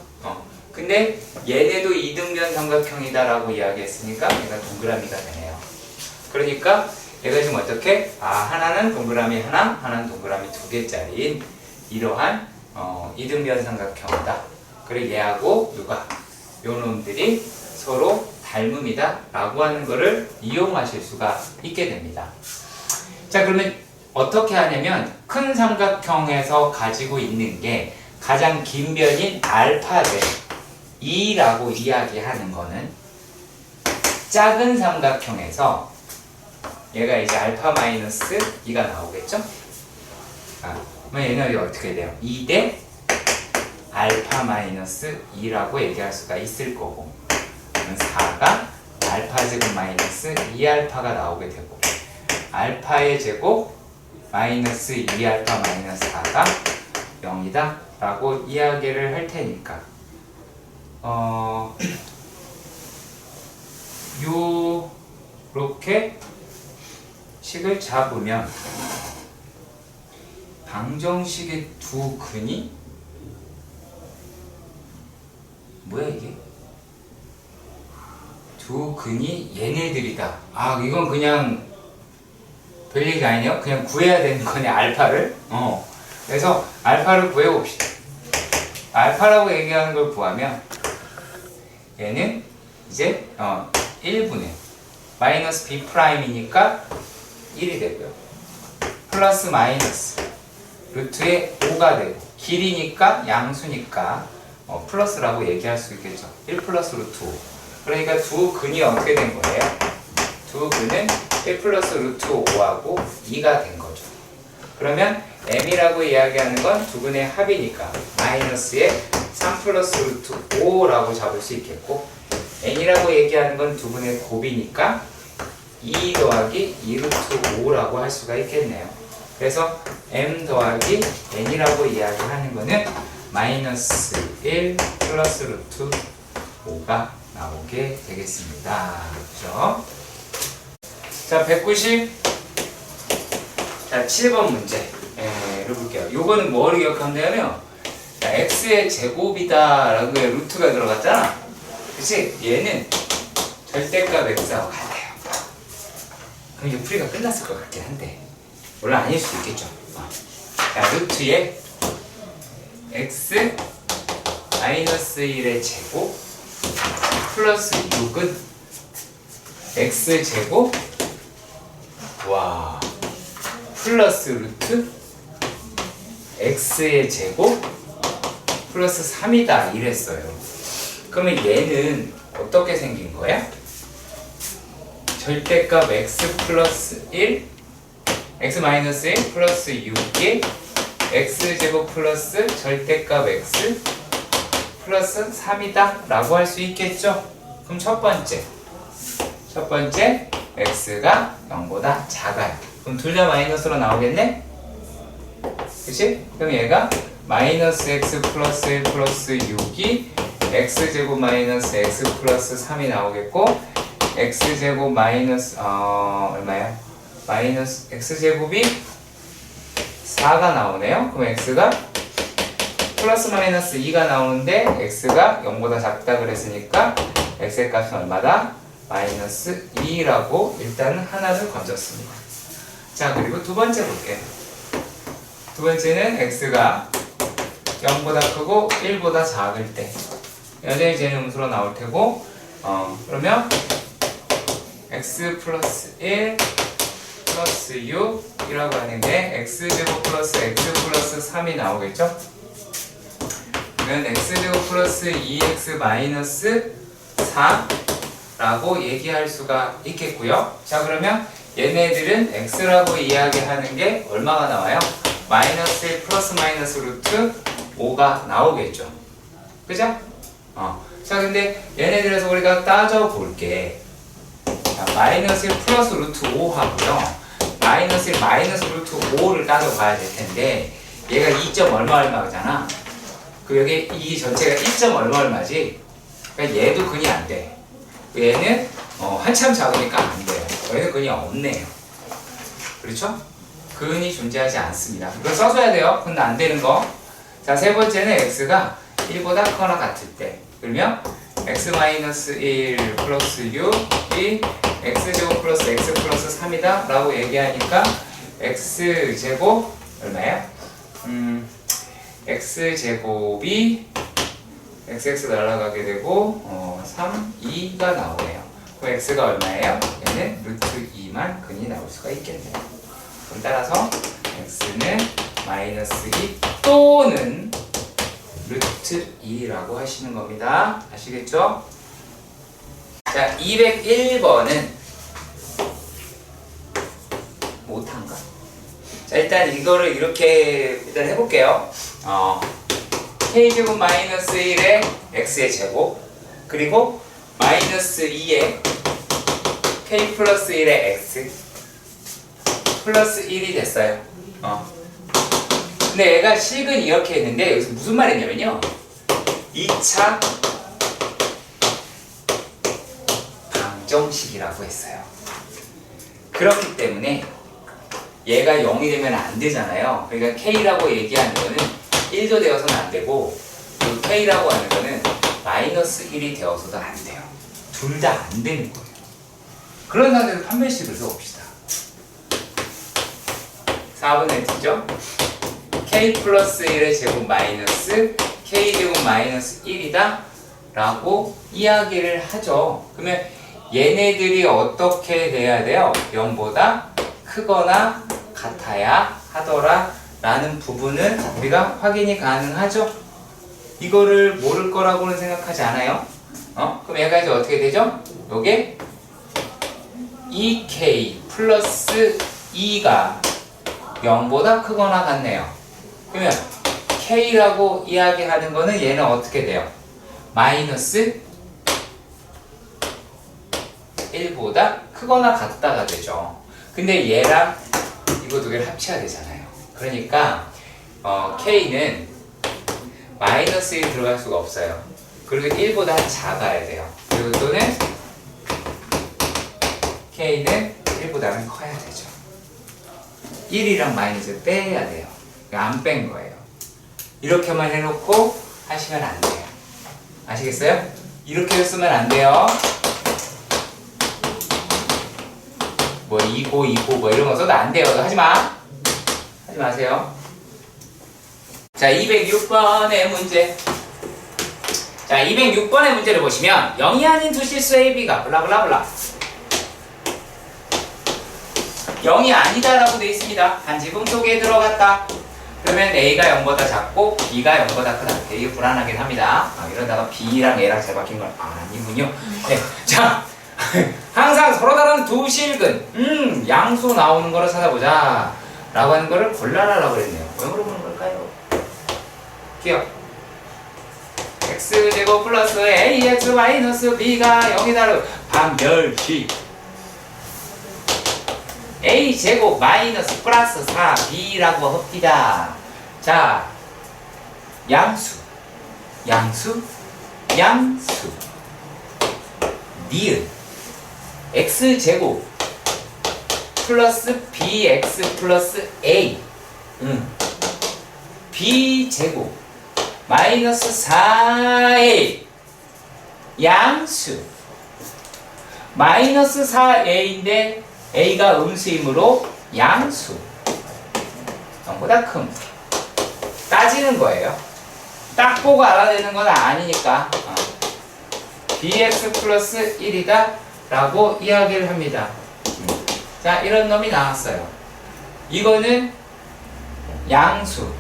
근데 얘네도 이등변 삼각형이다라고 이야기했으니까 얘가 동그라미가 되네요. 그러니까 얘가 지금 어떻게? 하나는 동그라미 하나, 하나는 동그라미 2개짜리인 이러한 이등변 삼각형이다. 그리고 얘하고 누가? 요 놈들이 서로 닮음이다 라고 하는 거를 이용하실 수가 있게 됩니다. 자, 그러면 어떻게 하냐면 큰 삼각형에서 가지고 있는 게 가장 긴 변인 알파 대 2라고 이야기하는 거는 작은 삼각형에서 얘가 이제 알파 마이너스 2가 나오겠죠? 그러면 얘는 여기 어떻게 돼요? 2 대 알파 마이너스 2라고 얘기할 수가 있을 거고, 그러면 4가 알파 제곱 마이너스 2알파가 나오게 되고, 알파의 제곱 마이너스 2알파 마이너스 4가 0이다 라고 이야기를 할 테니까 요렇게 식을 잡으면 방정식의 두 근이 뭐야 이게? 두 근이 얘네들이다. 이건 그냥 별 얘기가 아니에요. 그냥 구해야 되는 거네, 알파를. 그래서 알파를 구해봅시다. 알파라고 얘기하는 걸 구하면 얘는 이제 1분의 마이너스 b 프라임이니까 1이 되고요. 플러스 마이너스 루트의 5가 되고, 길이니까 양수니까 플러스라고 얘기할 수 있겠죠. 1 플러스 루트 5. 그러니까 두 근이 어떻게 된 거예요? 두 근은 1 플러스 루트 5하고 2가 된 거죠. 그러면 m이라고 이야기하는 건 두 근의 합이니까 마이너스에 3 플러스 루트 5라고 잡을 수 있겠고, n이라고 얘기하는 건 두 근의 곱이니까 2 더하기 2 루트 5라고 할 수가 있겠네요. 그래서 m 더하기 n이라고 이야기하는 거는 마이너스 1 플러스 루트 5가 나오게 되겠습니다. 그렇죠? 자, 190. 자, 7번 문제를 볼게요. 요거는 뭘 기억하면 되냐면, x의 제곱이다 라고 루트가 들어갔잖아. 그치? 얘는 절대값 x하고 같아요. 그럼 이제 풀이가 끝났을 것 같긴 한데, 물론 아닐 수도 있겠죠. 자, 루트에 x 마이너스 1의 제곱 플러스 6은 x 제곱 플러스 루트 x의 제곱 플러스 3이다 이랬어요. 그러면 얘는 어떻게 생긴 거야? 절대값 x 플러스 1 x 마이너스 1 플러스 6이 x 제곱 플러스 절대값 x 플러스 3이다 라고 할 수 있겠죠? 그럼 첫 번째 x가 0보다 작아요. 그럼 둘 다 마이너스로 나오겠네? 그치? 그럼 얘가 마이너스 x 플러스 1 플러스 6이 x제곱 마이너스 x 플러스 3이 나오겠고 x제곱 마이너스 얼마야? 마이너스 x제곱이 4가 나오네요. 그럼 x가 플러스 마이너스 2가 나오는데 x가 0보다 작다 그랬으니까 x의 값은 얼마다? 마이너스 2라고 일단은 하나를 건졌습니다. 자, 그리고 두 번째 볼게요. 두 번째는 x가 0보다 크고 1보다 작을 때 여전히 쟤는 음수로 나올 테고 그러면 x 플러스 1 플러스 6이라고 하는 게 x제곱 플러스 x 플러스 3이 나오겠죠? 그러면 x제곱 플러스 2x 마이너스 4라고 얘기할 수가 있겠고요. 자, 그러면 얘네들은 x라고 이야기하는 게 얼마가 나와요? 마이너스 1 플러스 마이너스 루트 5가 나오겠죠. 그죠? 자, 근데 얘네들에서 우리가 따져볼게. 자, 마이너스 1 플러스 루트 5 하고요. 마이너스 1 마이너스 루트 5를 따져봐야 될 텐데 얘가 2점 얼마 얼마잖아. 그 여기 이 전체가 1점 얼마 얼마지. 그러니까 얘도 근이 안 돼. 얘는 한참 작으니까 안 돼요. 얘는 근이 없네요. 그렇죠? 근이 존재하지 않습니다. 이걸 써줘야 돼요. 근데 안 되는 거. 자, 세 번째는 x가 1보다 크거나 같을 때. 그러면 x-1 플러스 6이 x제곱 플러스 x 플러스 3이다 라고 얘기하니까 x제곱 얼마예요? x제곱이 xx 날아가게 되고 3, 2가 나오네요. 그럼 x가 얼마예요? 얘는 루트 2만 근이 나올 수가 있겠네요. 그럼 따라서 x는 마이너스 2 또는 루트 2라고 하시는 겁니다. 아시겠죠? 자, 201번은 못한가? 자, 일단 이거를 이렇게 일단 해볼게요. k제곱 마이너스 1의 x의 제곱 그리고 마이너스 2의 k 플러스 1의 x 플러스 1이 됐어요. 근데 얘가 식은 이렇게 했는데 여기서 무슨 말이냐면요 2차 방정식이라고 했어요. 그렇기 때문에 얘가 0이 되면 안 되잖아요. 그러니까 k라고 얘기하는 거는 1도 되어서는 안 되고 그리고 k라고 하는 거는 마이너스 1이 되어서도 안 돼요. 둘 다 안 되는 거예요. 그런 상태에서 판별식을 써봅시다. 4번 X죠? k 플러스 1의 제곱 마이너스 k 제곱 마이너스 1이다 라고 이야기를 하죠. 그러면 얘네들이 어떻게 돼야 돼요? 0보다 크거나 같아야 하더라 라는 부분은 우리가 확인이 가능하죠. 이거를 모를 거라고는 생각하지 않아요. 그럼 얘가 이제 어떻게 되죠? 요게 2k 플러스 2가 0보다 크거나 같네요. 그러면 k라고 이야기하는 거는 얘는 어떻게 돼요? 마이너스 1보다 크거나 같다가 되죠. 근데 얘랑 이거 두 개를 합쳐야 되잖아요. 그러니까 k는 마이너스 1 들어갈 수가 없어요. 그리고 1보다 작아야 돼요. 그리고 또는 k는 1보다는 커야 되죠. 1이랑 마이너스를 빼야 돼요. 안 뺀 거예요. 이렇게만 해놓고 하시면 안 돼요. 아시겠어요? 이렇게 쓰면 안 돼요. 뭐 2고 뭐 이런 거 써도 안 돼요. 하지 마. 하지 마세요. 자, 206번의 문제. 자, 206번의 문제를 보시면 0이 아닌 두 실수 AB가 블라블라블라 0이 아니다라고 되어 있습니다. 반지름 속에 들어갔다. 그러면 A가 0보다 작고 B가 0보다 크다. 되게 불안하긴 합니다. 이러다가 B랑 A랑 잘 바뀐 건 아니군요. 네. 자, 항상 서로 다른 두 실근 양수 나오는 거를 찾아보자 라고 하는 거를 골라라라고 그랬네요. 왜 물어보는 걸까요? 기억. x제곱 플러스 ax 마이너스 b가 0이다로 반별식 a제곱 마이너스 플러스 4b라고 합니다. 자, 양수, 양수, 양수. 니은 x제곱 플러스 bx 플러스 a. b제곱 마이너스 4a 양수. 마이너스 4a인데 a가 음수이므로 양수. 0보다 큰. 따지는 거예요. 딱 보고 알아내는 건 아니니까. bx 플러스 1이다 라고 이야기를 합니다. 자, 이런 놈이 나왔어요. 이거는 양수.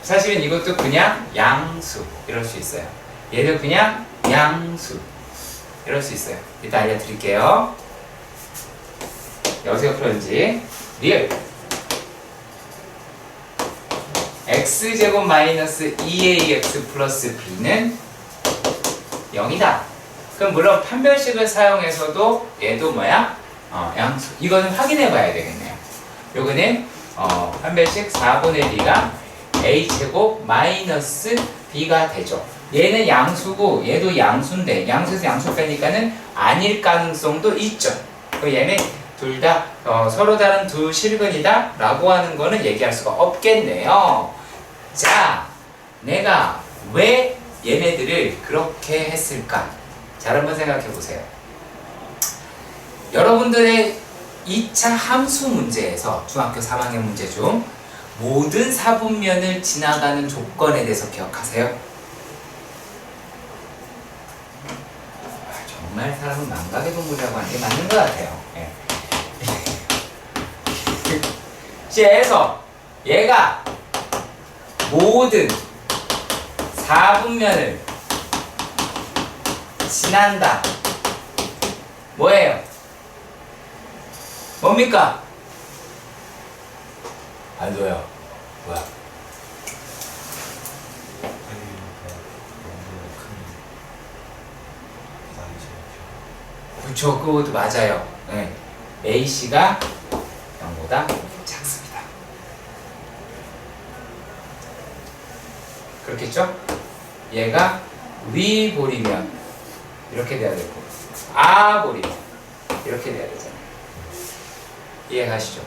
사실은 이것도 그냥 양수 이럴 수 있어요. 얘도 그냥 양수 이럴 수 있어요. 이따 알려드릴게요. 어떻게 풀었는지. 리얼 x제곱 마이너스 2ax 플러스 b는 0이다. 그럼 물론 판별식을 사용해서도 얘도 뭐야? 양수. 이거는 확인해 봐야 되겠네요. 요거는 판별식 4분의 d가 a제곱 마이너스 b가 되죠. 얘는 양수고 얘도 양수인데 양수에서 양수 빼니까는 아닐 가능성도 있죠. 얘네 둘 다 서로 다른 두 실근이다 라고 하는 거는 얘기할 수가 없겠네요. 자, 내가 왜 얘네들을 그렇게 했을까? 잘 한번 생각해 보세요. 여러분들의 2차 함수 문제에서 중학교 3학년 문제 중 모든 사분면을 지나가는 조건에 대해서 기억하세요? 정말 사람은 망각의 동물이라고 하는 게 맞는 것 같아요. 네. 시에서 얘가 모든 4분면을 지난다. 뭐예요? 뭡니까? 알도요. 뭐야? 그쵸, 그것도 맞아요. 네. AC가 0보다 작습니다. 그렇겠죠? 얘가 위볼이면 이렇게 돼야 되고 아볼이면 이렇게 돼야 되잖아요. 이해가시죠?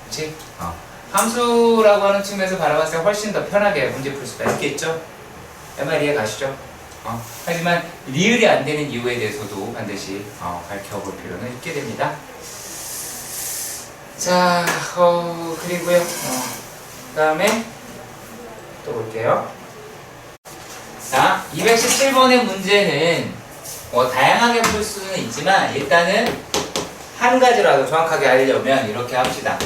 그치? 함수라고 하는 측면에서 바라봤을 때 훨씬 더 편하게 문제 풀 수가 있겠죠? 말 이해가시죠? 하지만 리을이 안 되는 이유에 대해서도 반드시 밝혀볼 필요는 있게 됩니다. 자, 그리고요. 그 다음에 또 볼게요. 자, 217번의 문제는 다양하게 풀 수는 있지만 일단은 한 가지라도 정확하게 알려면 이렇게 합시다.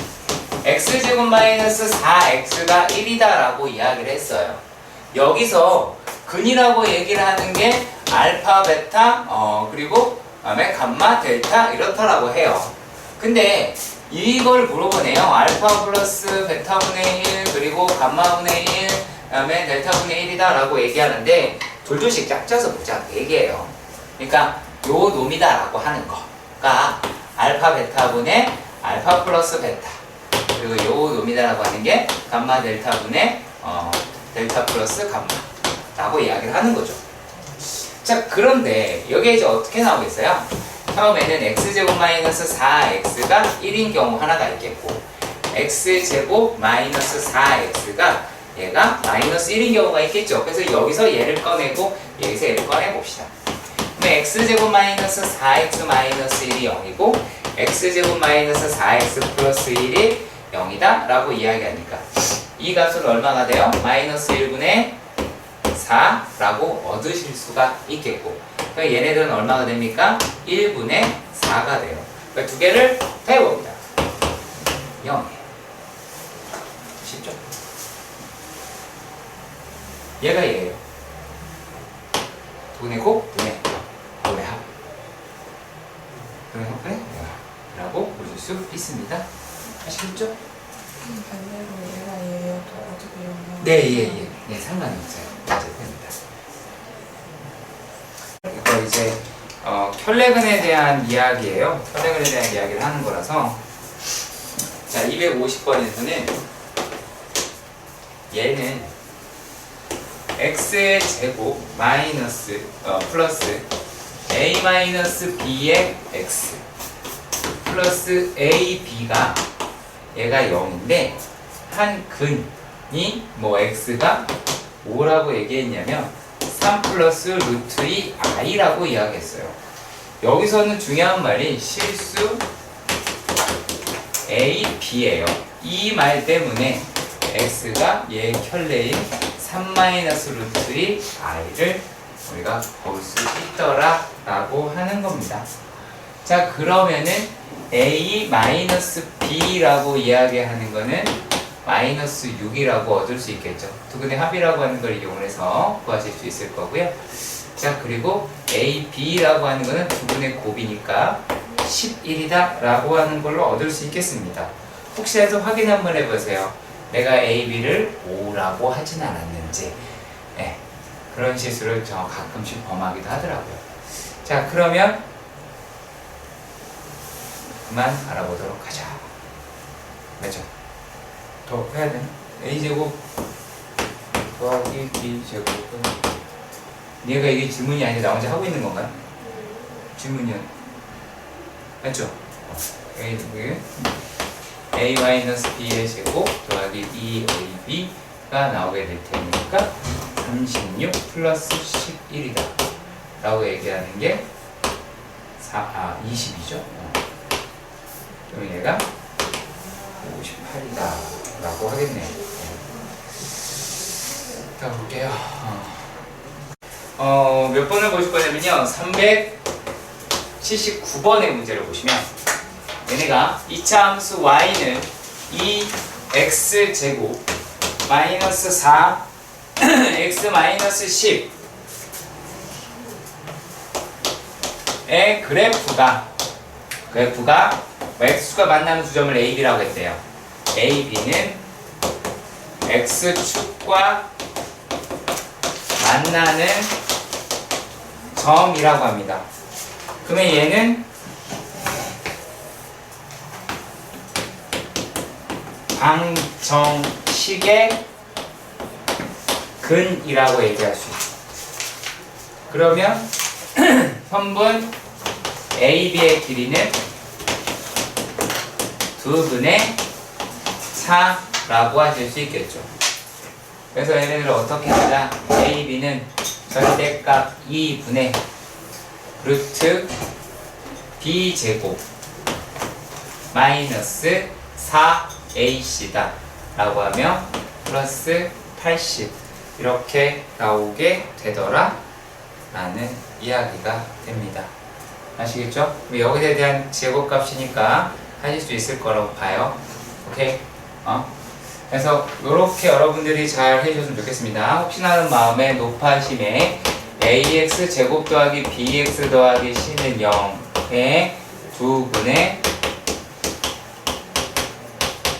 x제곱 마이너스 4x가 1이다 라고 이야기를 했어요. 여기서 근이라고 얘기를 하는 게 알파, 베타, 그리고 그다음에 감마, 델타 이렇다라고 해요. 근데 이걸 물어보네요. 알파 플러스 베타분의 1 그리고 감마분의 1 그다음에 델타분의 1이다 라고 얘기하는데 둘둘씩 짝져서 보자 그 얘기예요. 그러니까 요 놈이다 라고 하는 거가 알파 베타분의 알파 플러스 베타 그리고 요 놈이다 라고 하는 게 감마 델타분의 델타 플러스 감마 라고 이야기를 하는 거죠. 자, 그런데 여기에 이제 어떻게 나오겠어요? 처음에는 x제곱 마이너스 4x가 1인 경우 하나가 있겠고 x제곱 마이너스 4x가 얘가 마이너스 1인 경우가 있겠죠. 그래서 여기서 얘를 꺼내고 여기서 얘를 꺼내봅시다. 그럼 x제곱 마이너스 4x 마이너스 1이 0이고 x제곱 마이너스 4x 플러스 1이 0이다 라고 이야기하니까 이 값은 얼마가 돼요? 마이너스 1분의 4라고 얻으실 수가 있겠고 그럼 얘네들은 얼마가 됩니까? 1분의 4가 돼요. 그러니까 두 개를 더해봅니다. 0이에요. 쉽죠? 얘가 얘예요. 분의 곱, 분의 합. 분의 합, 분의 라고 보실 수 있습니다. 아시겠죠? 반대로 얘가 얘예요. 또 어떻게 이러면 네, 상관이 없어요. 맞아요, 됩니다. 이거 이제 켤레근에 대한 이야기예요. 켤레근에 대한 이야기를 하는 거라서 자, 250번에서는 얘는 x의 제곱 마이너스 플러스 a 마이너스 b의 x 플러스 a b가 얘가 0인데 한 근이 뭐 x가 뭐라고 얘기했냐면 3 플러스 루트 2 i라고 이야기했어요. 여기서는 중요한 말이 실수 a, b예요. 이 말 때문에 x가 얘 켤레인 3 마이너스 루트 2 i를 우리가 볼 수 있더라 라고 하는 겁니다. 자, 그러면은 a 마이너스 b라고 이야기하는 거는 마이너스 6이라고 얻을 수 있겠죠. 두 근의 합이라고 하는 걸 이용해서 구하실 수 있을 거고요. 자, 그리고 a, b라고 하는 거는 두 근의 곱이니까 11이다 라고 하는 걸로 얻을 수 있겠습니다. 혹시라도 확인 한번 해보세요. 내가 a, b를 5라고 하진 않았는지. 네, 그런 실수를 저 가끔씩 범하기도 하더라고요. 자, 그러면 그만 알아보도록 하자. 맞죠? 더 해야 되나? a제곱 더하기 b제곱은 얘가 이게 질문이 아니라 나 혼자 하고 있는 건가요? 질문이요. 맞죠? a-b의 제곱 더하기 2ab가 나오게 될 테니까 36 플러스 11이다 라고 얘기하는 게 20이죠. 그럼 얘가 58이다 라고 하겠네요. 자, 볼게요. 몇 번을 보실 거냐면요, 379번의 문제를 보시면 얘네가 이차 함수 y는 2x제곱 마이너스 4 x 마이너스 10의 그래프가 x축과 만나는 두 점을 a, b라고 했대요. a, b는 x축과 만나는 점이라고 합니다. 그러면 얘는 방정식의 근이라고 얘기할 수 있어요. 그러면 선분 AB의 길이는 두 분의 차라고 하실 수 있겠죠. 그래서 얘네들을 어떻게 하자? AB는 절대값 2분의 루트 B제곱 마이너스 4AC다 라고 하면 플러스 80 이렇게 나오게 되더라 라는 이야기가 됩니다. 아시겠죠? 여기에 대한 제곱값이니까 하실 수 있을 거라고 봐요. 오케이? 그래서 이렇게 여러분들이 잘 해주셨으면 좋겠습니다. 혹시나 하는 마음에 높아심에 ax 제곱 더하기 bx 더하기 c는 0의 두 분의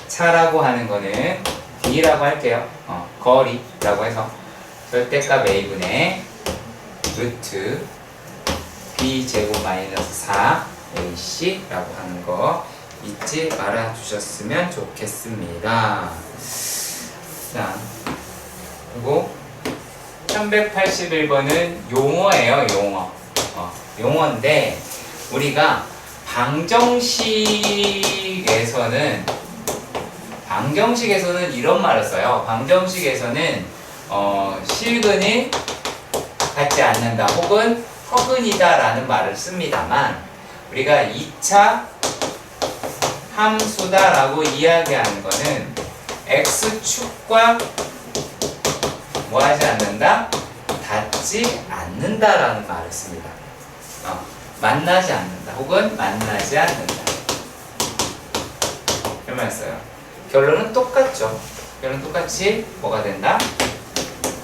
차라고 하는 거는 d라고 할게요. 거리라고 해서 절대값 a분의 루트 b제곱 마이너스 4ac라고 하는 거 잊지 말아 주셨으면 좋겠습니다. 자, 그리고 1181번은 용어예요. 용어인데 우리가 방정식에서는 이런 말을 써요. 방정식에서는 실근이 같지 않는다 혹은 허근이다 라는 말을 씁니다만 우리가 2차 함수다 라고 이야기하는 거는 x축과 뭐 하지 않는다? 닿지 않는다 라는 말을 씁니다. 만나지 않는다 혹은 만나지 않는다 이런 말 써요. 결론은 똑같죠. 결론은 똑같이 뭐가 된다?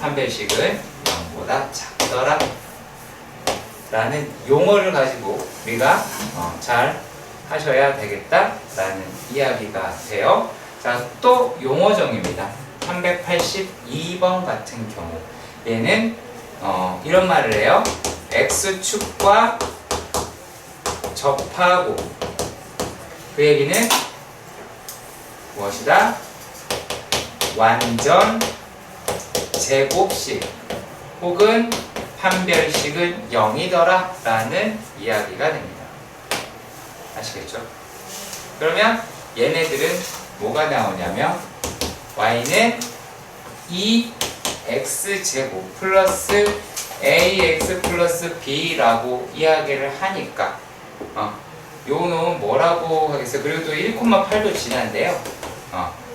판별식은 0보다 작더라 라는 용어를 가지고 우리가 잘 하셔야 되겠다 라는 이야기가 돼요. 자, 또 용어 정의입니다. 382번 같은 경우 얘는 이런 말을 해요. x축과 접하고 그 얘기는 무엇이다? 완전 제곱식 혹은 판별식은 0이더라 라는 이야기가 됩니다. 아시겠죠? 그러면 얘네들은 뭐가 나오냐면 y는 2x제곱 플러스 ax 플러스 b라고 이야기를 하니까 요 놈은 뭐라고 하겠어요? 그리고 또 1,8도 지난데요.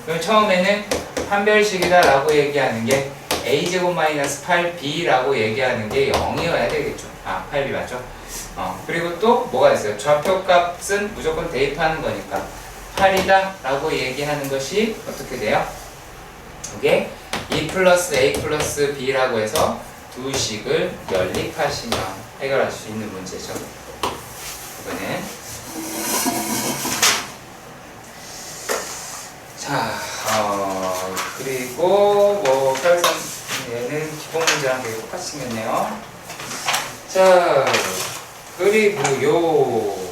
그럼 처음에는 판별식이다 라고 얘기하는 게 a제곱 마이너스 8b라고 얘기하는 게 0이어야 되겠죠. 8b 맞죠? 그리고 또 뭐가 있어요? 좌표값은 무조건 대입하는 거니까 8이다 라고 얘기하는 것이 어떻게 돼요? 이게 2 플러스 a 플러스 b라고 해서 두 식을 연립하시면 해결할 수 있는 문제죠. 이거는 자, 그리고 뭐 별선 얘는 기본 문제랑 되게 똑같이 생겼네요. 자, 그리고요.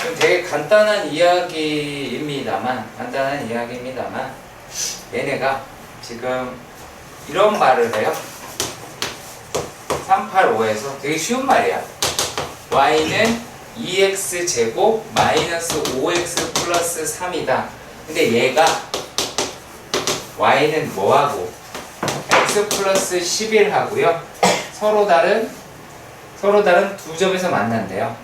좀 되게 간단한 이야기입니다만 얘네가 지금 이런 말을 해요. 385에서 되게 쉬운 말이야. y는 2x제곱 마이너스 5x 플러스 3이다. 근데 얘가 y는 뭐하고 x 플러스 11하고요. 서로 다른 두 점에서 만난대요.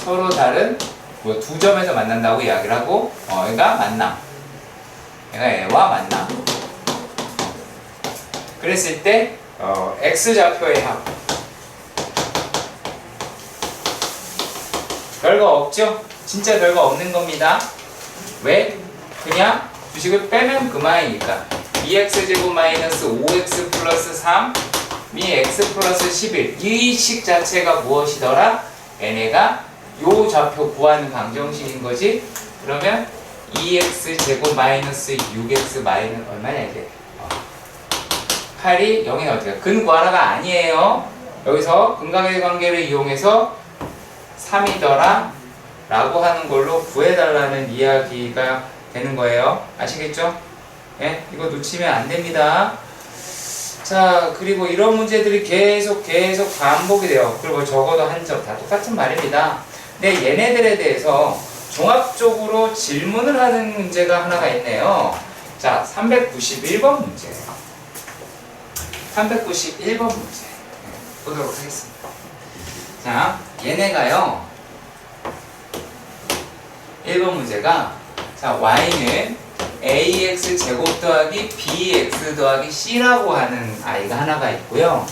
서로 다른 뭐 두 점에서 만난다고 이야기를 하고 얘가 만남. 얘가 얘와 만남. 그랬을 때 x좌표의 합 별거 없죠? 진짜 별거 없는 겁니다. 왜? 그냥 주식을 빼면 그만이니까 2x제곱 마이너스 5x 플러스 3이 x 플러스 11 이 식 자체가 무엇이더라? 얘네가 요 좌표 구하는 방정식인 거지. 그러면 2x제곱 마이너스 6x 마이너스 얼마냐 이게 8이 0이 어떻게 근 구하라가 아니에요. 여기서 근각의 관계를 이용해서 3이더라 라고 하는 걸로 구해달라는 이야기가 되는 거예요. 아시겠죠? 예? 이거 놓치면 안 됩니다. 자, 그리고 이런 문제들이 계속 반복이 돼요. 그리고 적어도 한 점 다 똑같은 말입니다. 근데 얘네들에 대해서 종합적으로 질문을 하는 문제가 하나가 있네요. 자, 391번 문제예요. 391번 문제 보도록 하겠습니다. 자, 얘네가요 1번 문제가 자 y는 ax 제곱 더하기 bx 더하기 c라고 하는 아이가 하나가 있고요.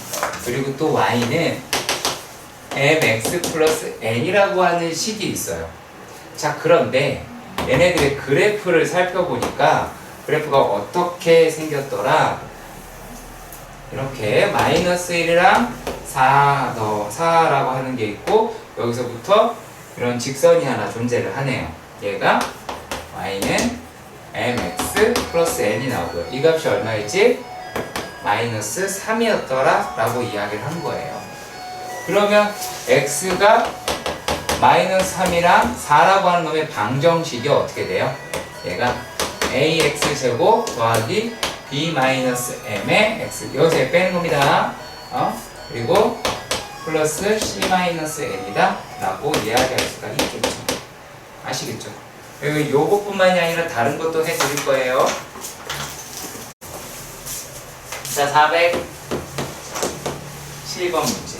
그리고 또 y는 mx 플러스 n이라고 하는 식이 있어요. 자, 그런데 얘네들의 그래프를 살펴보니까 그래프가 어떻게 생겼더라? 이렇게 마이너스 1이랑 4라고 하는 게 있고 여기서부터 이런 직선이 하나 존재를 하네요. 얘가 y는 mx 플러스 n이 나오고요. 이 값이 얼마였지? 마이너스 3이었더라 라고 이야기를 한 거예요. 그러면 x가 마이너스 3이랑 4라고 하는 놈의 방정식이 어떻게 돼요? 얘가 ax 제곱 더하기 b 마이너스 m의 x 여기서 빼는 겁니다. 그리고 플러스 c 마이너스 n이다 라고 이야기할 수가 있겠죠. 아시겠죠? 그리고 요것뿐만이 아니라 다른 것도 해드릴 거예요. 자, 407번 문제.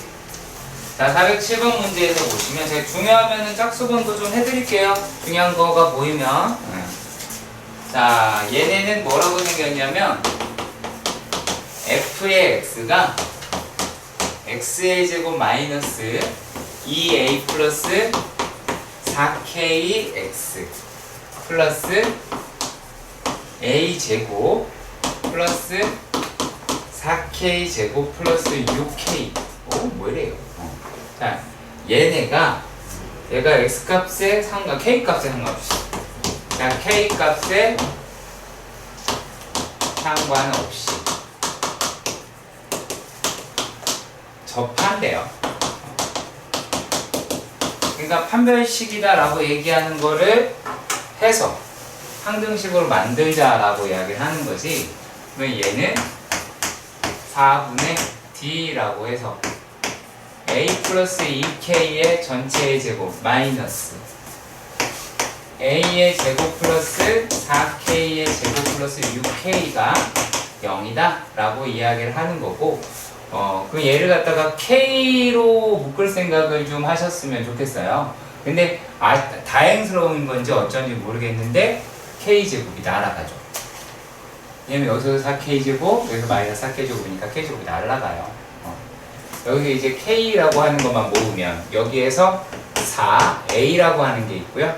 자, 407번 문제에서 보시면 제가 중요하면은 짝수번도 좀 해드릴게요. 중요한 거가 보이면. 자, 얘네는 뭐라고 생겼냐면 f의 x가 x의 제곱 마이너스 2a 플러스 4kx 플러스 a 제곱 플러스 4k 제곱 플러스 6k 뭐래요? 자, 얘가 x값에 k값에 상관없이 자, k값에 상관없이 접한대요. 그러니까 판별식이다 라고 얘기하는 거를 해서 항등식으로 만들자라고 이야기를 하는 거지. 그러면 얘는 4분의 D라고 해서 A 플러스 2K의 전체의 제곱 마이너스 A의 제곱 플러스 4K의 제곱 플러스 6K가 0이다 라고 이야기를 하는 거고, 그 얘를 갖다가 K로 묶을 생각을 좀 하셨으면 좋겠어요. 근데 다행스러운 건지 어쩐지 모르겠는데 K제곱이 날아가죠. 왜냐면 여기서 4K제곱, 여기서 마이너스 4K제곱이니까 K제곱이 날아가요. 여기 이제 K라고 하는 것만 모으면 여기에서 4A라고 하는 게 있고요.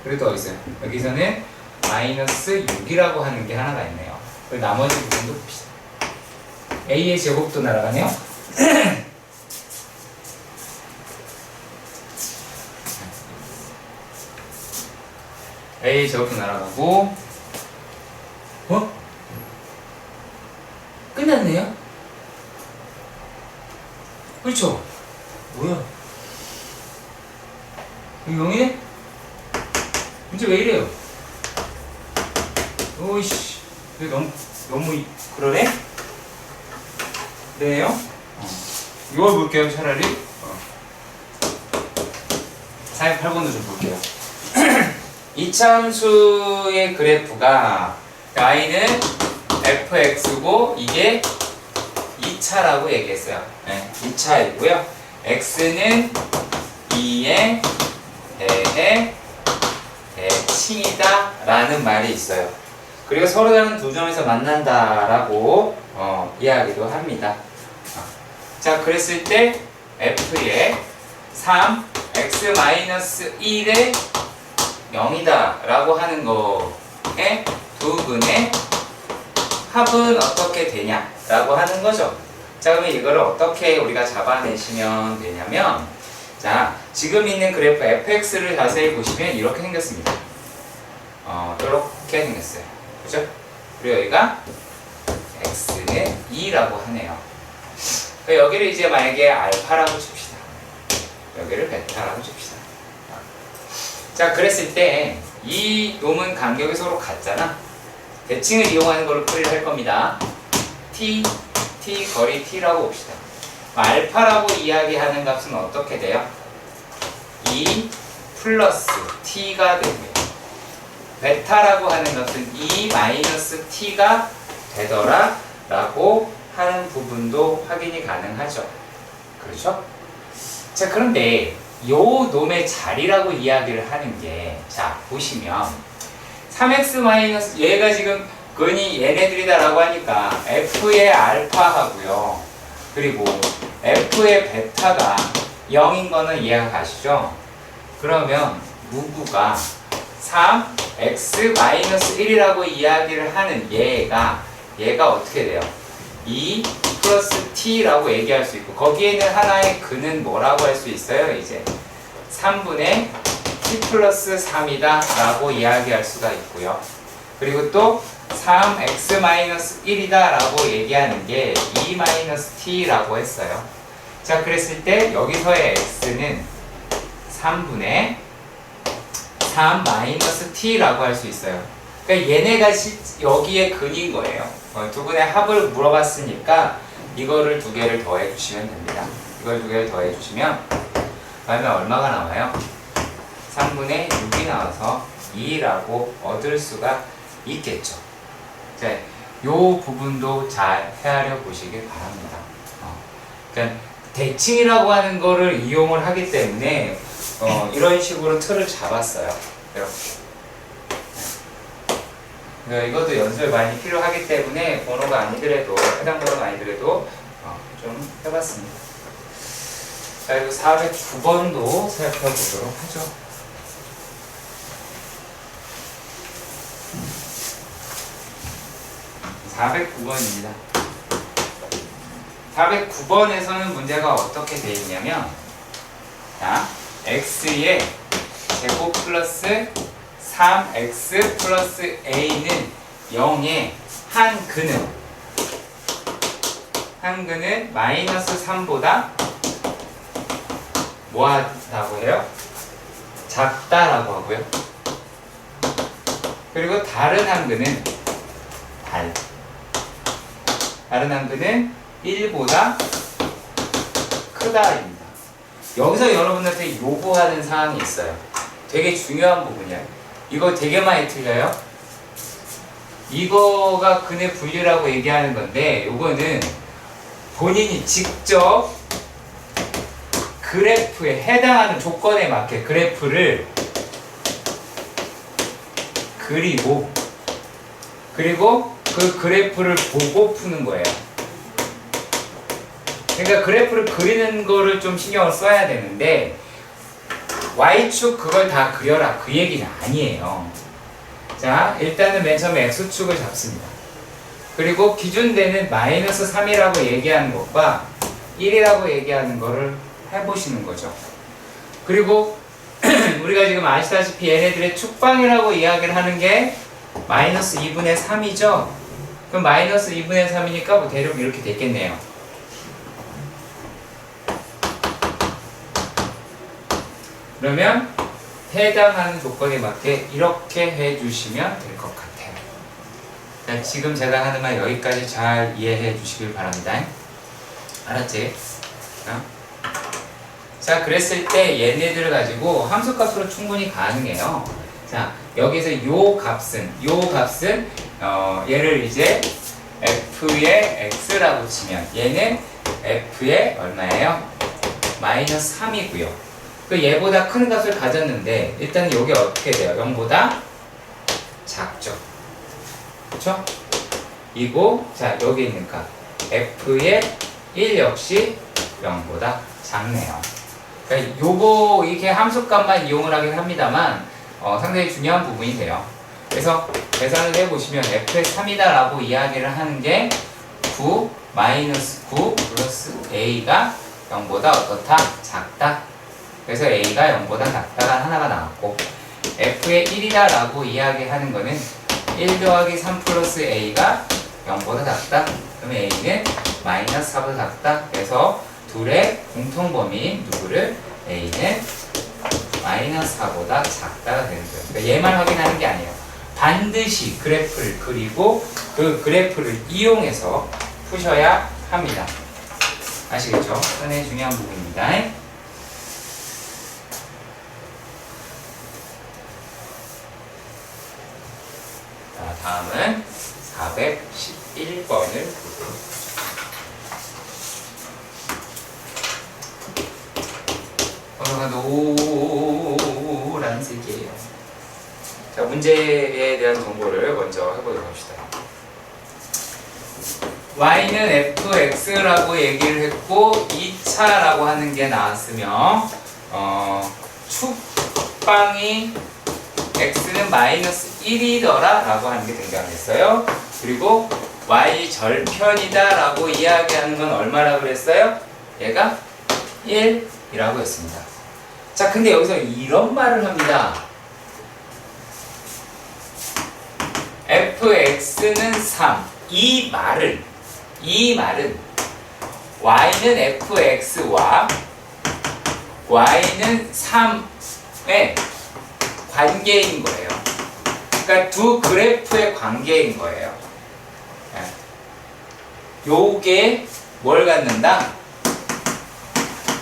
그리고 또 어디 있어요? 여기서는 마이너스 6이라고 하는 게 하나가 있네요. 그리고 나머지 부분도 봅시다. A의 제곱도 날아가네요. A의 제곱도 날아가고, 끝났네요? 그렇죠? 뭐야? 이거 0이네? 문제 왜 이래요? 오이씨, 이거 너무 그러네? 그래요? 이걸 볼게요, 차라리. 408번도 좀 볼게요. 이차함수의 그래프가 y는 fx고 이게 2차라고 얘기했어요. 네, 2차이고요. x는 2의 대해 대칭이다 라는 말이 있어요. 그리고 서로 다른 두 점에서 만난다 라고 이야기도 합니다. 자, 그랬을 때 f의 3x-1의 0이다 라고 하는 거에 두 분의 합은 어떻게 되냐 라고 하는 거죠. 자, 그러면 이거를 어떻게 우리가 잡아내시면 되냐면, 자, 지금 있는 그래프 fx를 자세히 보시면 이렇게 생겼습니다. 이렇게 생겼어요. 그죠? 그리고 여기가 x는 2라고 하네요. 여기를 이제 만약에 알파라고 칩시다. 여기를 베타라고 칩시다. 자, 그랬을 때 이 놈은 간격이 서로 같잖아. 대칭을 이용하는 걸로 풀이를 할 겁니다. t 거리 t라고 봅시다. 알파라고 이야기하는 값은 어떻게 돼요? 2 플러스 t가 되고요. 베타라고 하는 값은 2 마이너스 t가 되더라 라고 하는 부분도 확인이 가능하죠. 그렇죠? 자, 그런데 요 놈의 자리라고 이야기를 하는 게, 자, 보시면 3x- 얘가 지금 근이 얘네들이다 라고 하니까 f의 알파하고요, 그리고 f의 베타가 0인 거는 이해가 가시죠? 그러면 무구가 3x-1이라고 이야기를 하는 얘가 어떻게 돼요? 2 플러스 t라고 얘기할 수 있고, 거기에는 하나의 근은 뭐라고 할 수 있어요? 이제 3분의 t 플러스 3이다 라고 이야기할 수가 있고요. 그리고 또 3x-1이다 라고 얘기하는 게 2-t라고 했어요. 자, 그랬을 때 여기서의 x는 3분의 3-t라고 할 수 있어요. 그러니까 얘네가 여기에 근인 거예요. 두 분의 합을 물어봤으니까 이거를 두 개를 더해 주시면 됩니다. 이걸 두 개를 더해 주시면 그러면 얼마가 나와요? 3분의 6이 나와서 2라고 얻을 수가 있겠죠. 자, 요 부분도 잘 헤아려 보시길 바랍니다. 그러니까 대칭이라고 하는 거를 이용을 하기 때문에 이런 식으로 틀을 잡았어요. 이렇게. 이것도 연습이 많이 필요하기 때문에 번호가 아니더라도, 해당 번호가 아니더라도 좀 해봤습니다. 자, 그리고 409번도 살펴보도록 하죠. 409번입니다. 409번에서는 문제가 어떻게 되어 있냐면, 자, x의 제곱 플러스 3x 플러스 a는 0의 한 근은 마이너스 3보다 뭐하다고 해요? 작다라고 하고요. 그리고 다른 항근은 다른 항근은 1보다 크다입니다. 여기서 여러분한테 요구하는 사항이 있어요. 되게 중요한 부분이야. 이거 되게 많이 틀려요. 이거가 근의 분류라고 얘기하는 건데, 요거는 본인이 직접 그래프에 해당하는 조건에 맞게 그래프를 그리고 그 그래프를 보고 푸는 거예요. 그러니까 그래프를 그리는 거를 좀 신경을 써야 되는데, Y축 그걸 다 그려라 그 얘기는 아니에요. 자, 일단은 맨 처음에 X축을 잡습니다. 그리고 기준대는 마이너스 3이라고 얘기하는 것과 1이라고 얘기하는 거를 해보시는 거죠. 그리고 우리가 지금 아시다시피 얘네들의 축방이라고 이야기를 하는 게 마이너스 2분의 3이죠. 그럼 마이너스 2분의 3이니까 뭐 대략 이렇게 됐겠네요. 그러면 해당하는 조건에 맞게 이렇게 해주시면 될 것 같아요. 자, 지금 제가 하는 말 여기까지 잘 이해해 주시길 바랍니다. 알았지? 자, 그랬을 때 얘네들을 가지고 함수값으로 충분히 가능해요. 자, 여기서 요 값은 얘를 이제 f의 x라고 치면 얘는 f의 얼마예요? 마이너스 3이고요. 그 얘보다 큰 값을 가졌는데 일단 여기 어떻게 돼요? 0보다 작죠. 그쵸? 이고 자 여기 있는 값 f의 1 역시 0보다 작네요. 그러니까 요거 이렇게 함수값만 이용을 하긴 합니다만 상당히 중요한 부분이 돼요. 그래서 계산을 해보시면 f의 3이다 라고 이야기를 하는 게 9 마이너스 9 플러스 a가 0보다 어떻다? 작다. 그래서 a가 0보다 작다가 하나가 나왔고, f의 1이다 라고 이야기하는 거는 1 더하기 3 플러스 a가 0보다 작다. 그러면 a는 마이너스 4보다 작다. 그래서 둘의 공통범위인 누구를? a는 마이너스 4보다 작다가 되는 거예요. 그러니까 얘만 확인하는 게 아니에요. 반드시 그래프를 그리고 그 그래프를 이용해서 푸셔야 합니다. 아시겠죠? 상당히 중요한 부분입니다. 자, 다음은 411번을 번호가 노란색이에요. 자, 문제에 대한 정보를 먼저 해보도록 합시다. y는 fx라고 얘기를 했고 2차라고 하는 게 나왔으며 축방이 x는 마이너스 1이더라 라고 하는 게 등장했어요. 그리고 y 절편이다 라고 이야기하는 건 얼마라고 그랬어요? 얘가 1이라고 했습니다. 자, 근데 여기서 이런 말을 합니다. fx는 3. 이 말은 y는 fx와 y는 3의 관계인 거예요. 그러니까 두 그래프의 관계인 거예요. 요게 뭘 갖는다?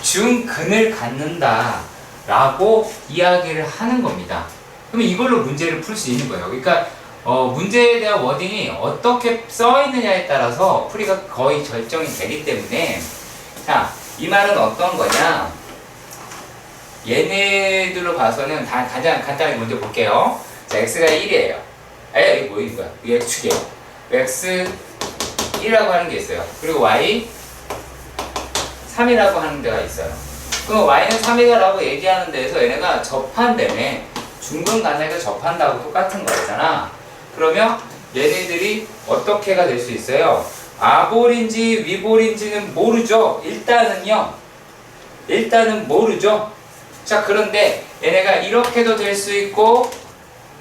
중근을 갖는다 라고 이야기를 하는 겁니다. 그러면 이걸로 문제를 풀 수 있는 거예요. 그러니까 문제에 대한 워딩이 어떻게 써 있느냐에 따라서 풀이가 거의 결정이 되기 때문에, 자, 이 말은 어떤 거냐? 얘네들로 봐서는 다 가장 간단하게 먼저 볼게요. 자, x가 1이에요. 이게 뭐인 거야? 이게 x축이에요. x 1이라고 하는 게 있어요. 그리고 y 3이라고 하는 데가 있어요. 그럼 y는 3이다라고 얘기하는 데에서 얘네가 접한다며, 중근 간에가 접한다고 똑같은 거잖아. 그러면 얘네들이 어떻게가 될 수 있어요? 아볼인지 위볼인지는 모르죠. 일단은 모르죠. 자, 그런데 얘네가 이렇게도 될 수 있고,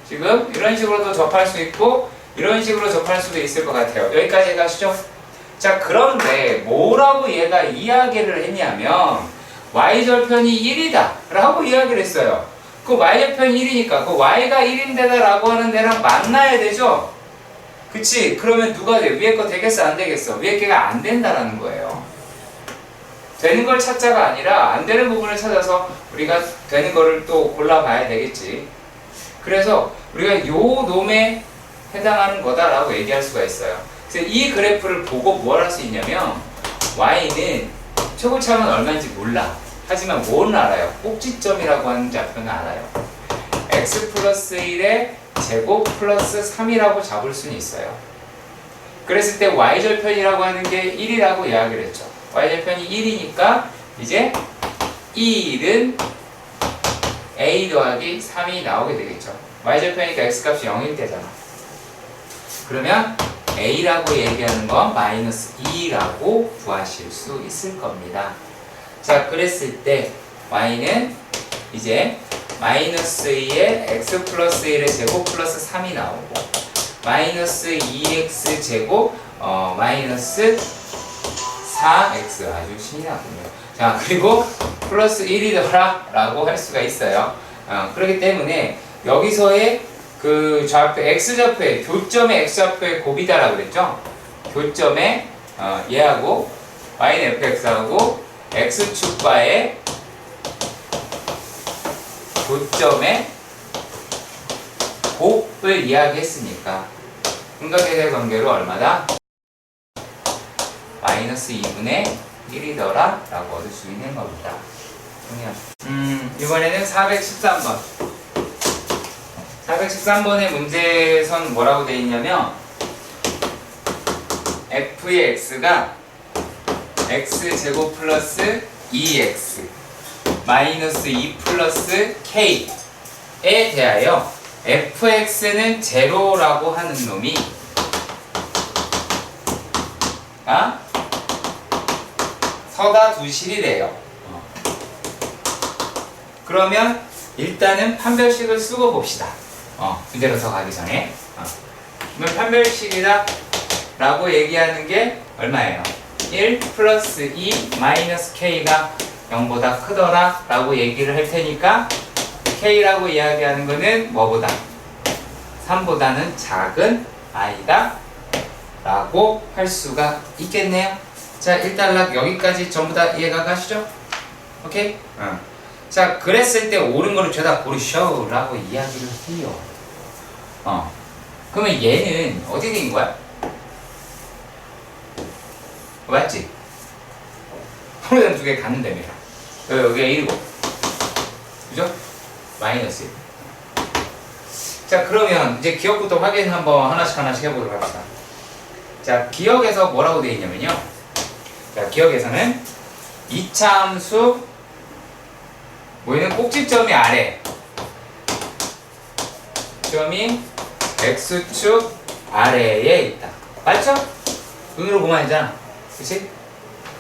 지금 이런 식으로도 접할 수 있고, 이런 식으로 접할 수도 있을 것 같아요. 여기까지 가시죠. 자, 그런데 뭐라고 얘가 이야기를 했냐면 y절편이 1이다 라고 이야기를 했어요. 그 y절편이 1이니까 그 y가 1인데다 라고 하는 데랑 만나야 되죠? 그치? 그러면 누가 돼? 위에 거 되겠어? 안 되겠어? 위에 게가 안 된다라는 거예요. 되는 걸 찾자가 아니라 안 되는 부분을 찾아서 우리가 되는 거를 또 골라봐야 되겠지. 그래서 우리가 요 놈에 해당하는 거다라고 얘기할 수가 있어요. 그래서 이 그래프를 보고 뭘 할 수 있냐면 y는 최고차는 얼마인지 몰라. 하지만 뭘 알아요? 꼭지점이라고 하는 좌표는 알아요. x 플러스 1의 제곱 플러스 3이라고 잡을 수는 있어요. 그랬을 때 y절편이라고 하는 게 1이라고 이야기를 했죠. y절편이 1이니까 이제 1은 a 더하기 3이 나오게 되겠죠. y절편이니까 x값이 0일 때잖아. 그러면 a라고 얘기하는 건 마이너스 2라고 구하실 수 있을 겁니다. 자, 그랬을 때 y는 이제 마이너스 2에 x 플러스 1의 제곱 플러스 3이 나오고 마이너스 2x 제곱 마이너스 4x 아주 신이 나군요. 자, 그리고 플러스 1이더라 라고 할 수가 있어요. 그렇기 때문에 여기서의 그 좌표 x좌표의 교점의 x좌표의 곱이다라고 그랬죠. 교점의 얘하고 y는 fx하고 x축과의 교점의 곱을 이야기했으니까 삼각의 관계로 얼마다? 마이너스 2분의 1이더라 라고 얻을 수 있는 겁니다. 이번에는 413번 413번의 문제선 뭐라고 되어 있냐면 f의 x가 x제곱 플러스 2x 마이너스 2 플러스 k에 대하여 fx는 제로라고 하는 놈이 서다 두실이래요. 그러면 일단은 판별식을 쓰고 봅시다. 문제로 더 가기 전에. 그러면 판별식이다 라고 얘기하는 게 얼마예요? 1 플러스 2 마이너스 k가 0보다 크더라 라고 얘기를 할 테니까 k라고 이야기하는 거는 뭐보다? 3보다는 작은 i다 라고 할 수가 있겠네요. 자, 일단 여기까지 전부 다 이해가 가시죠? 오케이? 자, 그랬을 때 옳은 거를 죄다 고르셔 라고 이야기를 해요. 그러면 얘는 어디 된 거야? 맞지? 프로그램 두 개 갔는다며. 여기가 1이고 그죠? 마이너스 1. 자, 그러면 이제 기억부터 확인 한번 하나씩 해보도록 합시다. 자, 기억에서 뭐라고 되어 있냐면요. 자, 기억에서는 2차 함수 모이는 꼭지점이 아래 점이 x축 아래에 있다. 맞죠? 눈으로 보면 알잖아. 그치?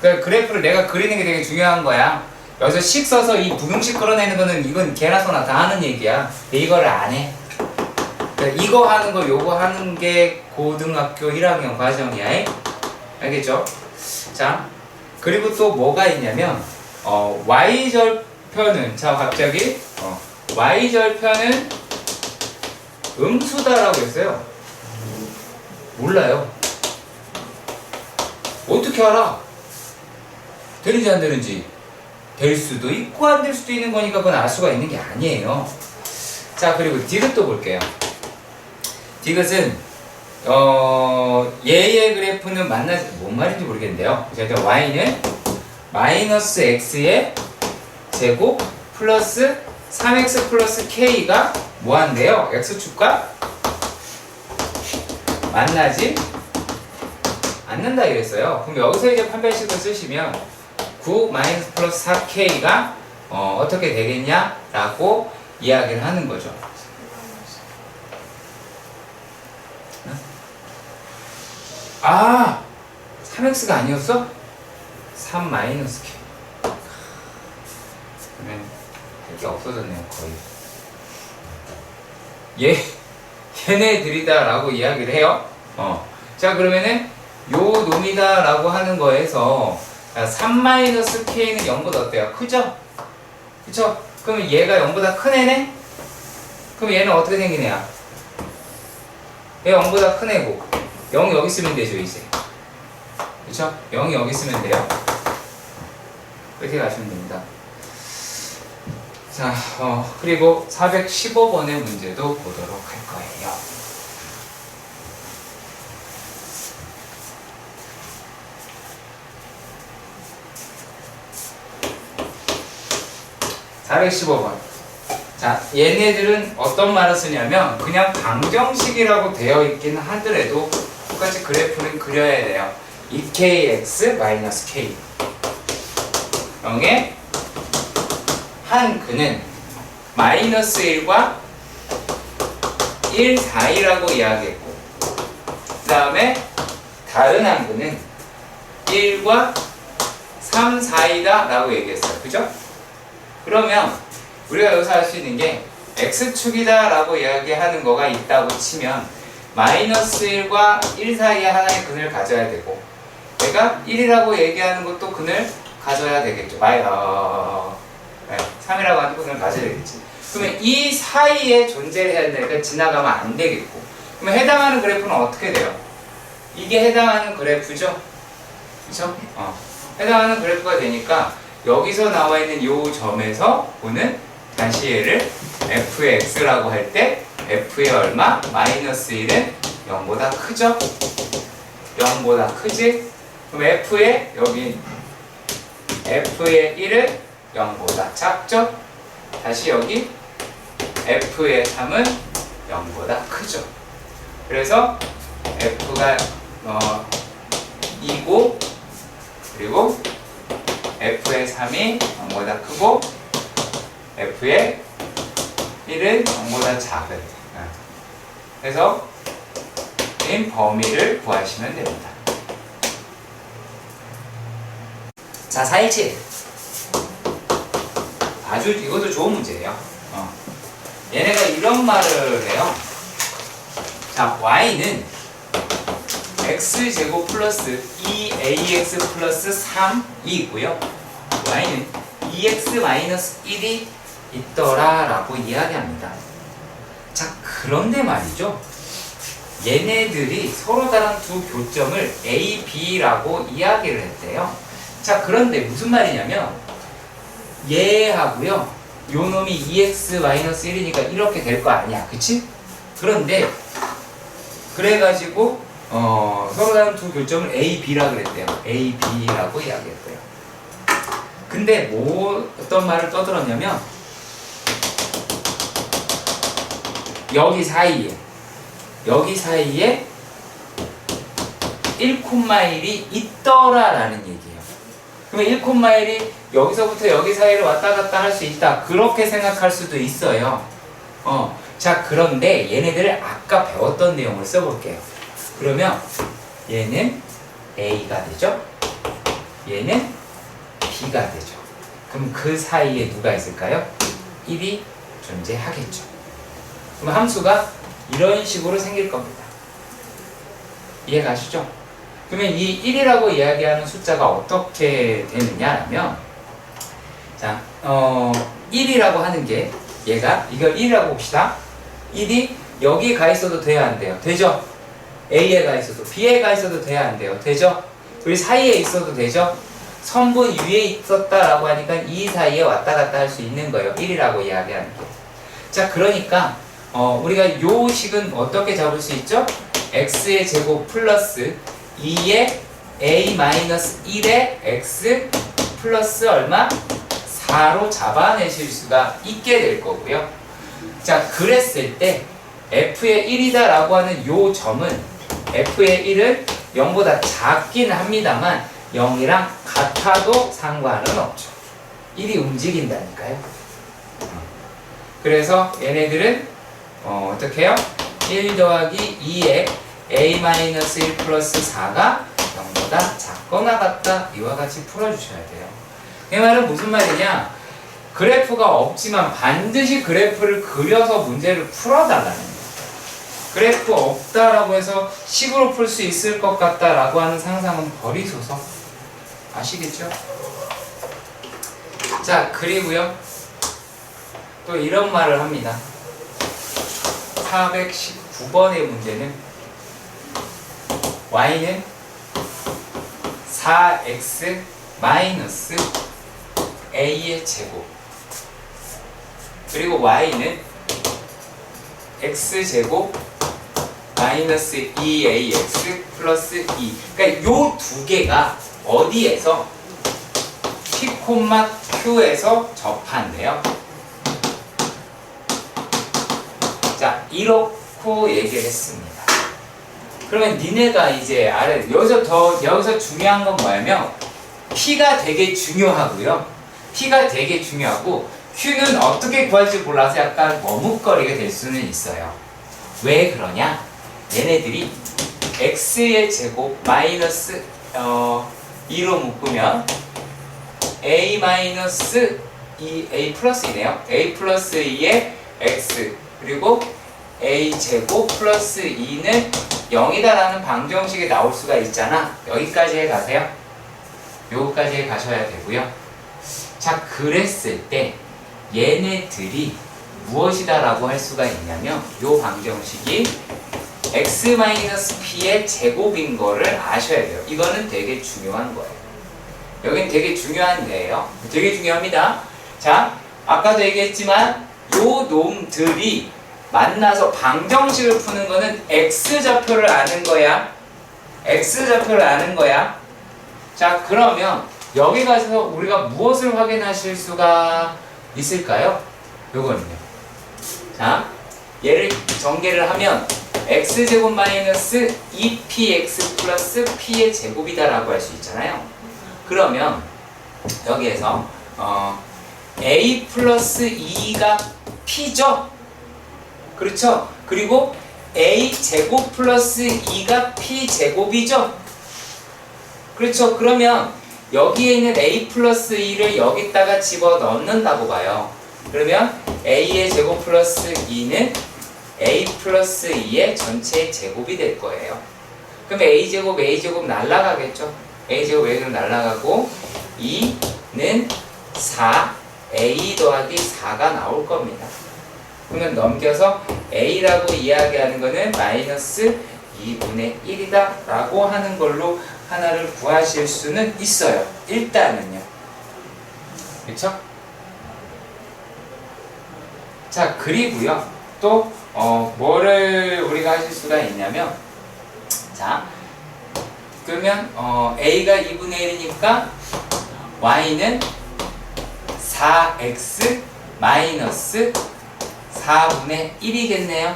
그러니까 그래프를 내가 그리는 게 되게 중요한 거야. 여기서 식 써서 이 부등식 끌어내는 거는 이건 개나 소나 다 하는 얘기야. 이거를 안 해. 그러니까 이거 하는 거 요거 하는 게 고등학교 1학년 과정이야. 알겠죠? 자, 그리고 또 뭐가 있냐면 y절편은 자 갑자기 y절편은 음수다라고 했어요. 몰라요. 어떻게 알아? 되는지 안 되는지. 될 수도 있고 안 될 수도 있는 거니까 그건 알 수가 있는 게 아니에요. 자, 그리고 디귿도 볼게요. 디귿은 얘의 그래프는 뭔 말인지 모르겠는데요. 자, y는 마이너스 x의 제곱 플러스 3x 플러스 k가 뭐한대요? x축과 만나지 않는다 이랬어요. 그럼 여기서 이제 판별식을 쓰시면 9 마이너스 플러스 4k가 어떻게 되겠냐 라고 이야기를 하는 거죠. 3x가 아니었어? 3 마이너스 k. 그러면 할 게 없어졌네요, 거의. 얘네들이다 라고 이야기를 해요. 자, 그러면은 요 놈이다 라고 하는 거에서 3 마이너스 k는 0보다 어때요? 크죠? 그쵸? 그러면 얘가 0보다 큰 애네? 그럼 얘는 어떻게 생긴 애야? 얘 0보다 큰 애고 0이 여기 쓰면 되죠 이제. 그쵸? 0이 여기 쓰면 돼요. 이렇게 가시면 됩니다. 자, 그리고 415번의 문제도 보도록 할 거예요. (415번) 자, 얘네들은 어떤 말을 쓰냐면 그냥 방정식이라고 되어 있긴 하더라도 똑같이 그래프는 그려야 돼요. 2kx-k 0의 한 근은 마이너스 1과 1 사이라고 이야기했고, 그 다음에 다른 한 근은 1과 3 사이다 라고 얘기했어요. 그죠? 그러면 우리가 여기서 할 수 있는 게 x축이다 라고 이야기하는 거가 있다고 치면 마이너스 1과 1 사이에 하나의 근을 가져야 되고, 내가 1이라고 얘기하는 것도 근을 가져야 되겠죠. 3이라고 하는 근을 가져야 되겠지. 그러면 이 사이에 존재를 해야 되니까 지나가면 안 되겠고, 그러면 해당하는 그래프는 어떻게 돼요? 이게 해당하는 그래프죠? 그쵸? 해당하는 그래프가 되니까 여기서 나와 있는 요 점에서 보는 다시 얘를 f의 x라고 할 때 f의 얼마? 마이너스 1은 0보다 크죠? 0보다 크지? 그럼 f의 여기 f의 1은 0보다 작죠? 다시 여기 f의 3은 0보다 크죠? 그래서 f가 2고 그리고 f의 3이 0보다 크고 f의 1은 0보다 작은, 그래서 이 범위를 구하시면 됩니다. 자, 417 아주 이것도 좋은 문제예요. 얘네가 이런 말을 해요. 자, y는 x제곱 플러스 2ax 플러스 3이고요. y는 2x 마이너스 1이 있더라 라고 이야기합니다. 자, 그런데 말이죠. 얘네들이 서로 다른 두 교점을 a, b라고 이야기를 했대요. 자, 그런데 무슨 말이냐면 얘하고요, 요 놈이 2x 마이너스 1이니까 이렇게 될 거 아니야, 그치? 그런데 그래가지고 서로 다른 두 교점을 A, B라 그랬대요. A, B라고 이야기했대요. 근데 어떤 말을 떠들었냐면 여기 사이에 1,1이 있더라라는 얘기예요. 그러면 1,1이 여기서부터 여기 사이를 왔다 갔다 할 수 있다, 그렇게 생각할 수도 있어요. 자, 그런데 얘네들을 아까 배웠던 내용을 써볼게요. 그러면 얘는 A가 되죠? 얘는 B가 되죠. 그럼 그 사이에 누가 있을까요? 1이 존재하겠죠. 그럼 함수가 이런 식으로 생길 겁니다. 이해가시죠? 그러면 이 1이라고 이야기하는 숫자가 어떻게 되느냐면, 자, 1이라고 하는 게 얘가 이걸 1이라고 봅시다. 1이 여기 가 있어도 돼야 안 돼요? 되죠? A에 가 있어도, B에 가 있어도 돼야 안 돼요? 되죠? 우리 사이에 있어도 되죠? 선분 위에 있었다라고 하니까 이 사이에 왔다 갔다 할 수 있는 거예요. 1이라고 이야기하는 게. 자, 그러니까 우리가 요 식은 어떻게 잡을 수 있죠? x의 제곱 플러스 2의 a-1의 x 플러스 얼마? 4로 잡아내실 수가 있게 될 거고요. 자, 그랬을 때 f의 1이다 라고 하는 요 점은 f의 1은 0보다 작긴 합니다만 0이랑 같아도 상관은 없죠. 1이 움직인다니까요. 그래서 얘네들은 어떻게 해요? 1 더하기 2의 a-1 플러스 4가 0보다 작거나 같다, 이와 같이 풀어주셔야 돼요. 이 말은 무슨 말이냐? 그래프가 없지만 반드시 그래프를 그려서 문제를 풀어달라는 거예요. 그래프 없다라고 해서 식으로 풀 수 있을 것 같다라고 하는 상상은 버리소서. 아시겠죠? 자, 그리고요, 또 이런 말을 합니다. 419번의 문제는 y는 4x 마이너스 a의 제곱 그리고 y는 x제곱 마이너스 2ax 플러스 2 그러니까 요 두 개가 어디에서 P, Q에서 접한대요. 자, 이렇게 얘기를 했습니다. 그러면 니네가 이제 여기서 중요한 건 뭐냐면 P가 되게 중요하고요. P가 되게 중요하고 Q는 어떻게 구할지 몰라서 약간 머뭇거리게 될 수는 있어요. 왜 그러냐? 얘네들이 X의 제곱 마이너스 2로 묶으면 A 마이너스 2, A 플러스 2네요. A 플러스 2의 X 그리고 A 제곱 플러스 2는 0이다라는 방정식이 나올 수가 있잖아. 여기까지 가세요. 여기까지 가셔야 되고요. 자, 그랬을 때 얘네들이 무엇이다라고 할 수가 있냐면 요 방정식이 x-p의 제곱인 거를 아셔야 돼요. 이거는 되게 중요한 거예요. 여긴 되게 중요한 데예요. 되게 중요합니다. 자, 아까도 얘기했지만 요 놈들이 만나서 방정식을 푸는 거는 x좌표를 아는 거야. x좌표를 아는 거야. 자, 그러면 여기 가서 우리가 무엇을 확인하실 수가 있을까요? 요거는요. 자, 얘를 전개를 하면 x제곱 마이너스 2px 플러스 p의 제곱이다 라고 할 수 있잖아요. 그러면 여기에서 a 플러스 2가 p죠? 그렇죠? 그리고 a 제곱 플러스 2가 p 제곱이죠? 그렇죠? 그러면 여기에 있는 a 플러스 2를 여기다가 집어 넣는다고 봐요. 그러면 a의 제곱 플러스 2는 a 플러스 2의 전체 제곱이 될 거예요. 그럼 a제곱 날라가겠죠? a제곱 날라가고 2는 4 a 더하기 4가 나올 겁니다. 그러면 넘겨서 a라고 이야기하는 거는 마이너스 2분의 1이다 라고 하는 걸로 하나를 구하실 수는 있어요. 일단은요. 그쵸? 자, 그리고요. 또 뭐를 우리가 하실 수가 있냐면 자, 그러면 a가 2분의 1이니까 y는 4x 마이너스 4분의 1이겠네요.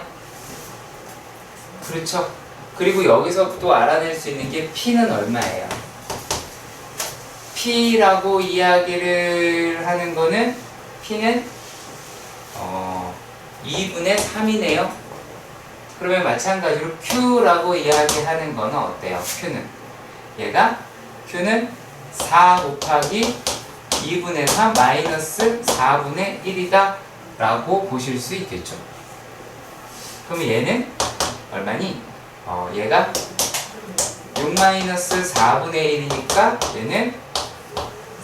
그렇죠? 그리고 여기서 또 알아낼 수 있는 게 p는 얼마예요? p라고 이야기를 하는 거는 p는 2분의 3이네요. 그러면 마찬가지로 q라고 이야기하는 거는 어때요? q는 4 곱하기 2분의 3 마이너스 4분의 1이다 라고 보실 수 있겠죠. 그러면 얘는 얼마니? 얘가 6 마이너스 4분의 1이니까 얘는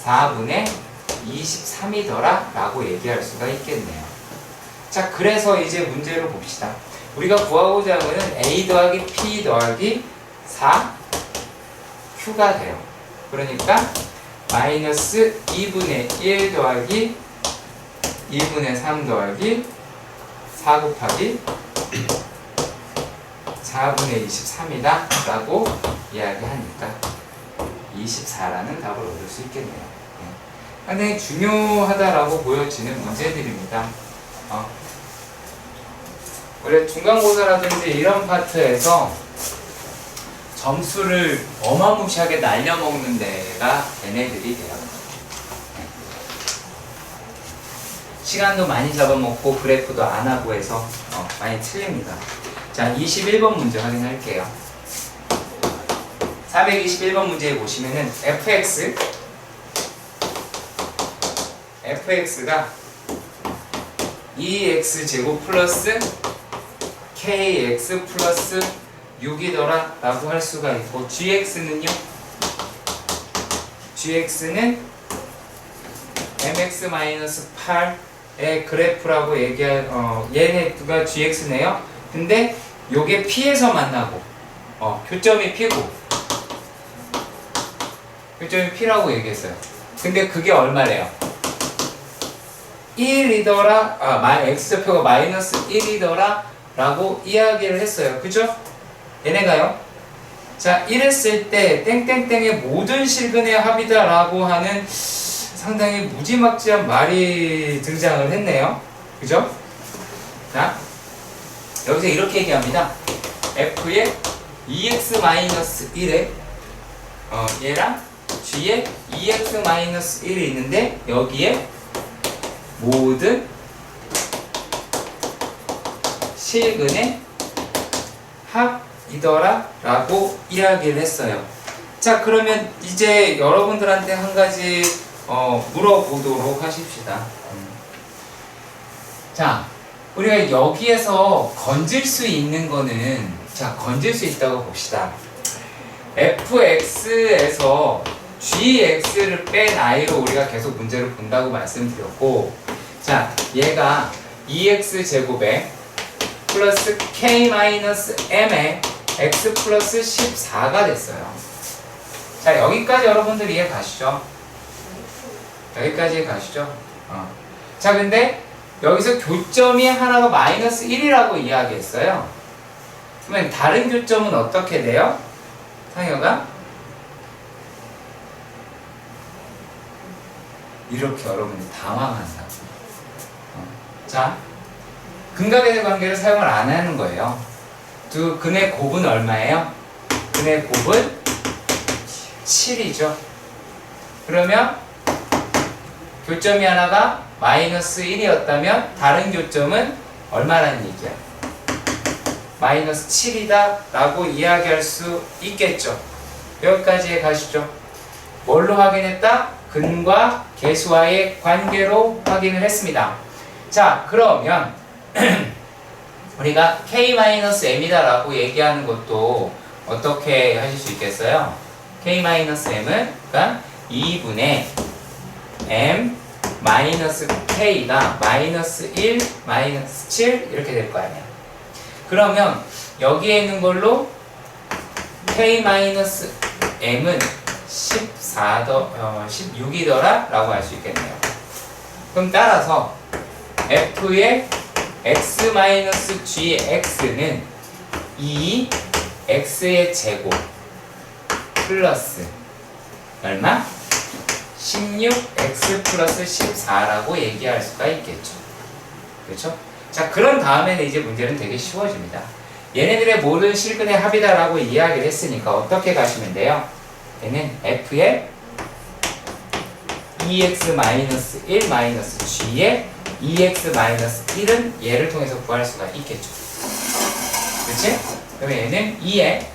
4분의 23이더라 라고 얘기할 수가 있겠네요. 자, 그래서 이제 문제를 봅시다. 우리가 구하고자 하는 거는 a 더하기 p 더하기 4q가 돼요. 그러니까 마이너스 2분의 1 더하기 2분의 3 더하기 4 곱하기 4분의 23이다 라고 이야기하니까 24라는 답을 얻을 수 있겠네요. 상당히 중요하다라고 보여지는 문제들입니다. 원래 중간고사라든지 이런 파트에서 점수를 어마무시하게 날려먹는 데가 얘네들이 돼요. 시간도 많이 잡아먹고 그래프도 안 하고 해서 많이 틀립니다. 자, 21번 문제 확인할게요. 421번 문제에 보시면은 fx가 2x제곱 플러스 kx 플러스 6이더라 라고 할 수가 있고 gx는요? gx는 mx-8의 그래프라고 얘기할 얘네가 gx네요. 근데 요게 P에서 만나고 교점이 P고 교점이 P라고 얘기했어요. 근데 그게 얼마래요? 1이더라, x좌표가 마이너스 1이더라 라고 이야기를 했어요. 그죠? 얘네가요. 자, 이랬을 때 땡땡땡의 모든 실근의 합이다 라고 하는 상당히 무지막지한 말이 등장을 했네요. 그죠? 자, 여기서 이렇게 얘기합니다. f의 2x-1에 얘랑 g에 2x-1이 있는데 여기에 모든 실근의 합이더라 라고 이야기를 했어요. 자, 그러면 이제 여러분들한테 한 가지 물어보도록 하십시다. 자, 우리가 여기에서 건질 수 있는 거는, 자, 건질 수 있다고 봅시다. fx에서 gx를 뺀 i로 우리가 계속 문제를 본다고 말씀드렸고, 자, 얘가 2x제곱에 플러스 k-m에 x 플러스 14가 됐어요. 자, 여기까지 여러분들 이해 가시죠? 여기까지 가시죠? 자, 근데 여기서 교점이 하나가 마이너스 1이라고 이야기했어요. 그러면 다른 교점은 어떻게 돼요? 상여가? 이렇게 여러분이 당황한다고. 자, 근각의 관계를 사용을 안 하는 거예요. 두 근의 곱은 얼마예요? 근의 곱은 7이죠. 그러면 교점이 하나가 마이너스 1이었다면 다른 교점은 얼마라는 얘기야? 마이너스 7이다 라고 이야기할 수 있겠죠. 여기까지 가시죠. 뭘로 확인했다? 근과 계수와의 관계로 확인을 했습니다. 자, 그러면 우리가 k-m이다 라고 얘기하는 것도 어떻게 하실 수 있겠어요? k-m은 그러니까 2분의 m 마이너스 k가 마이너스 1, 마이너스 7 이렇게 될 거 아니야. 그러면 여기에 있는 걸로 k-m은 16이더라 라고 할 수 있겠네요. 그럼 따라서 f의 x-gx는 2x의 제곱 플러스 얼마? 16x 플러스 14라고 얘기할 수가 있겠죠. 그렇죠? 자, 그런 다음에는 이제 문제는 되게 쉬워집니다. 얘네들의 모든 실근의 합이다 라고 이야기를 했으니까 어떻게 가시면 돼요? 얘는 f의 2x-1-g의 2x-1은 얘를 통해서 구할 수가 있겠죠. 그렇지? 그러면 얘는 2에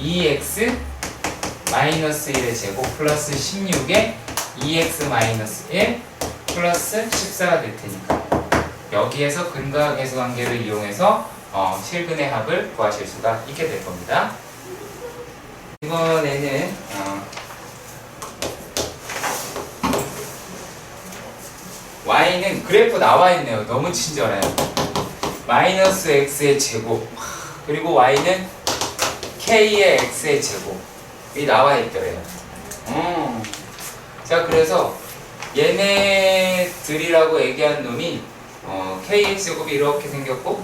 2x-1의 제곱 플러스 16에 2x-1 플러스 14가 될 테니까 여기에서 근과 계수 관계를 이용해서 실근의 합을 구하실 수가 있게 될 겁니다. 이번에는 y는 그래프 나와 있네요. 너무 친절해요. 마이너스 x의 제곱 그리고 y는 k의 x의 제곱이 나와 있더래요. 자, 그래서 얘네들이라고 얘기한 놈이 kx 제곱이 이렇게 생겼고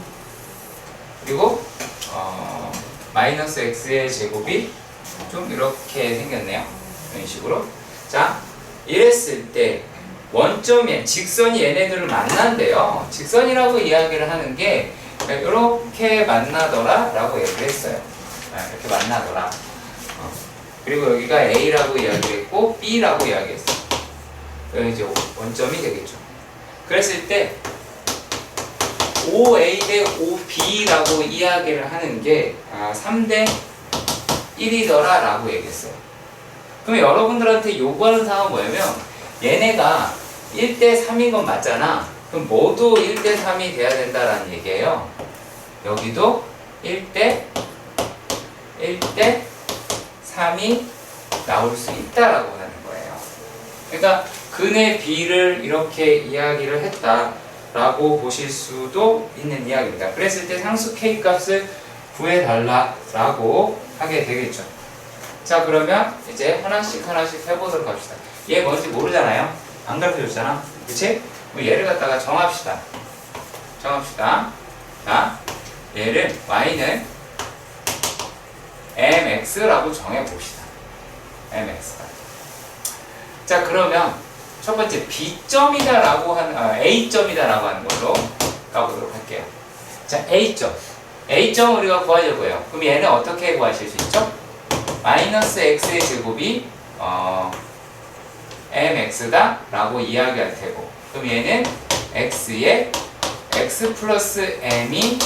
그리고 마이너스 x의 제곱이 좀 이렇게 생겼네요. 이런 식으로. 자, 이랬을 때 원점에 직선이 얘네들을 만난대요. 직선이라고 이야기를 하는 게 이렇게 만나더라 라고 얘기를 했어요. 이렇게 만나더라. 그리고 여기가 A라고 이야기했고 B라고 이야기했어요. 여기 이제 원점이 되겠죠. 그랬을 때 OA 대 OB라고 이야기를 하는 게 3대 1이더라 라고 얘기했어요. 그럼 여러분들한테 요구하는 사항은 뭐냐면 얘네가 1대 3인 건 맞잖아. 그럼 모두 1대 3이 돼야 된다라는 얘기예요. 여기도 1대 3이 나올 수 있다라고 하는 거예요. 그러니까 근의 비를 이렇게 이야기를 했다라고 라고 보실 수도 있는 이야기입니다. 그랬을 때 상수 k 값을 구해달라 라고 하게 되겠죠. 자, 그러면 이제 하나씩 해보도록 합시다. 얘 뭔지 모르잖아요. 안 가르쳐줬잖아. 그치? 얘를 갖다가 정합시다. 자, 얘를 y는 mx라고 정해봅시다. mx가. 자, 그러면 첫 번째 B점이다라고 하는 A점이다라고 하는 걸로 가보도록 할게요. 자, A점 우리가 구하려고요. 그럼 얘는 어떻게 구하실 수 있죠? 마이너스 x의 제곱이 mx다 라고 이야기할 테고, 그럼 얘는 x에 x 플러스 m이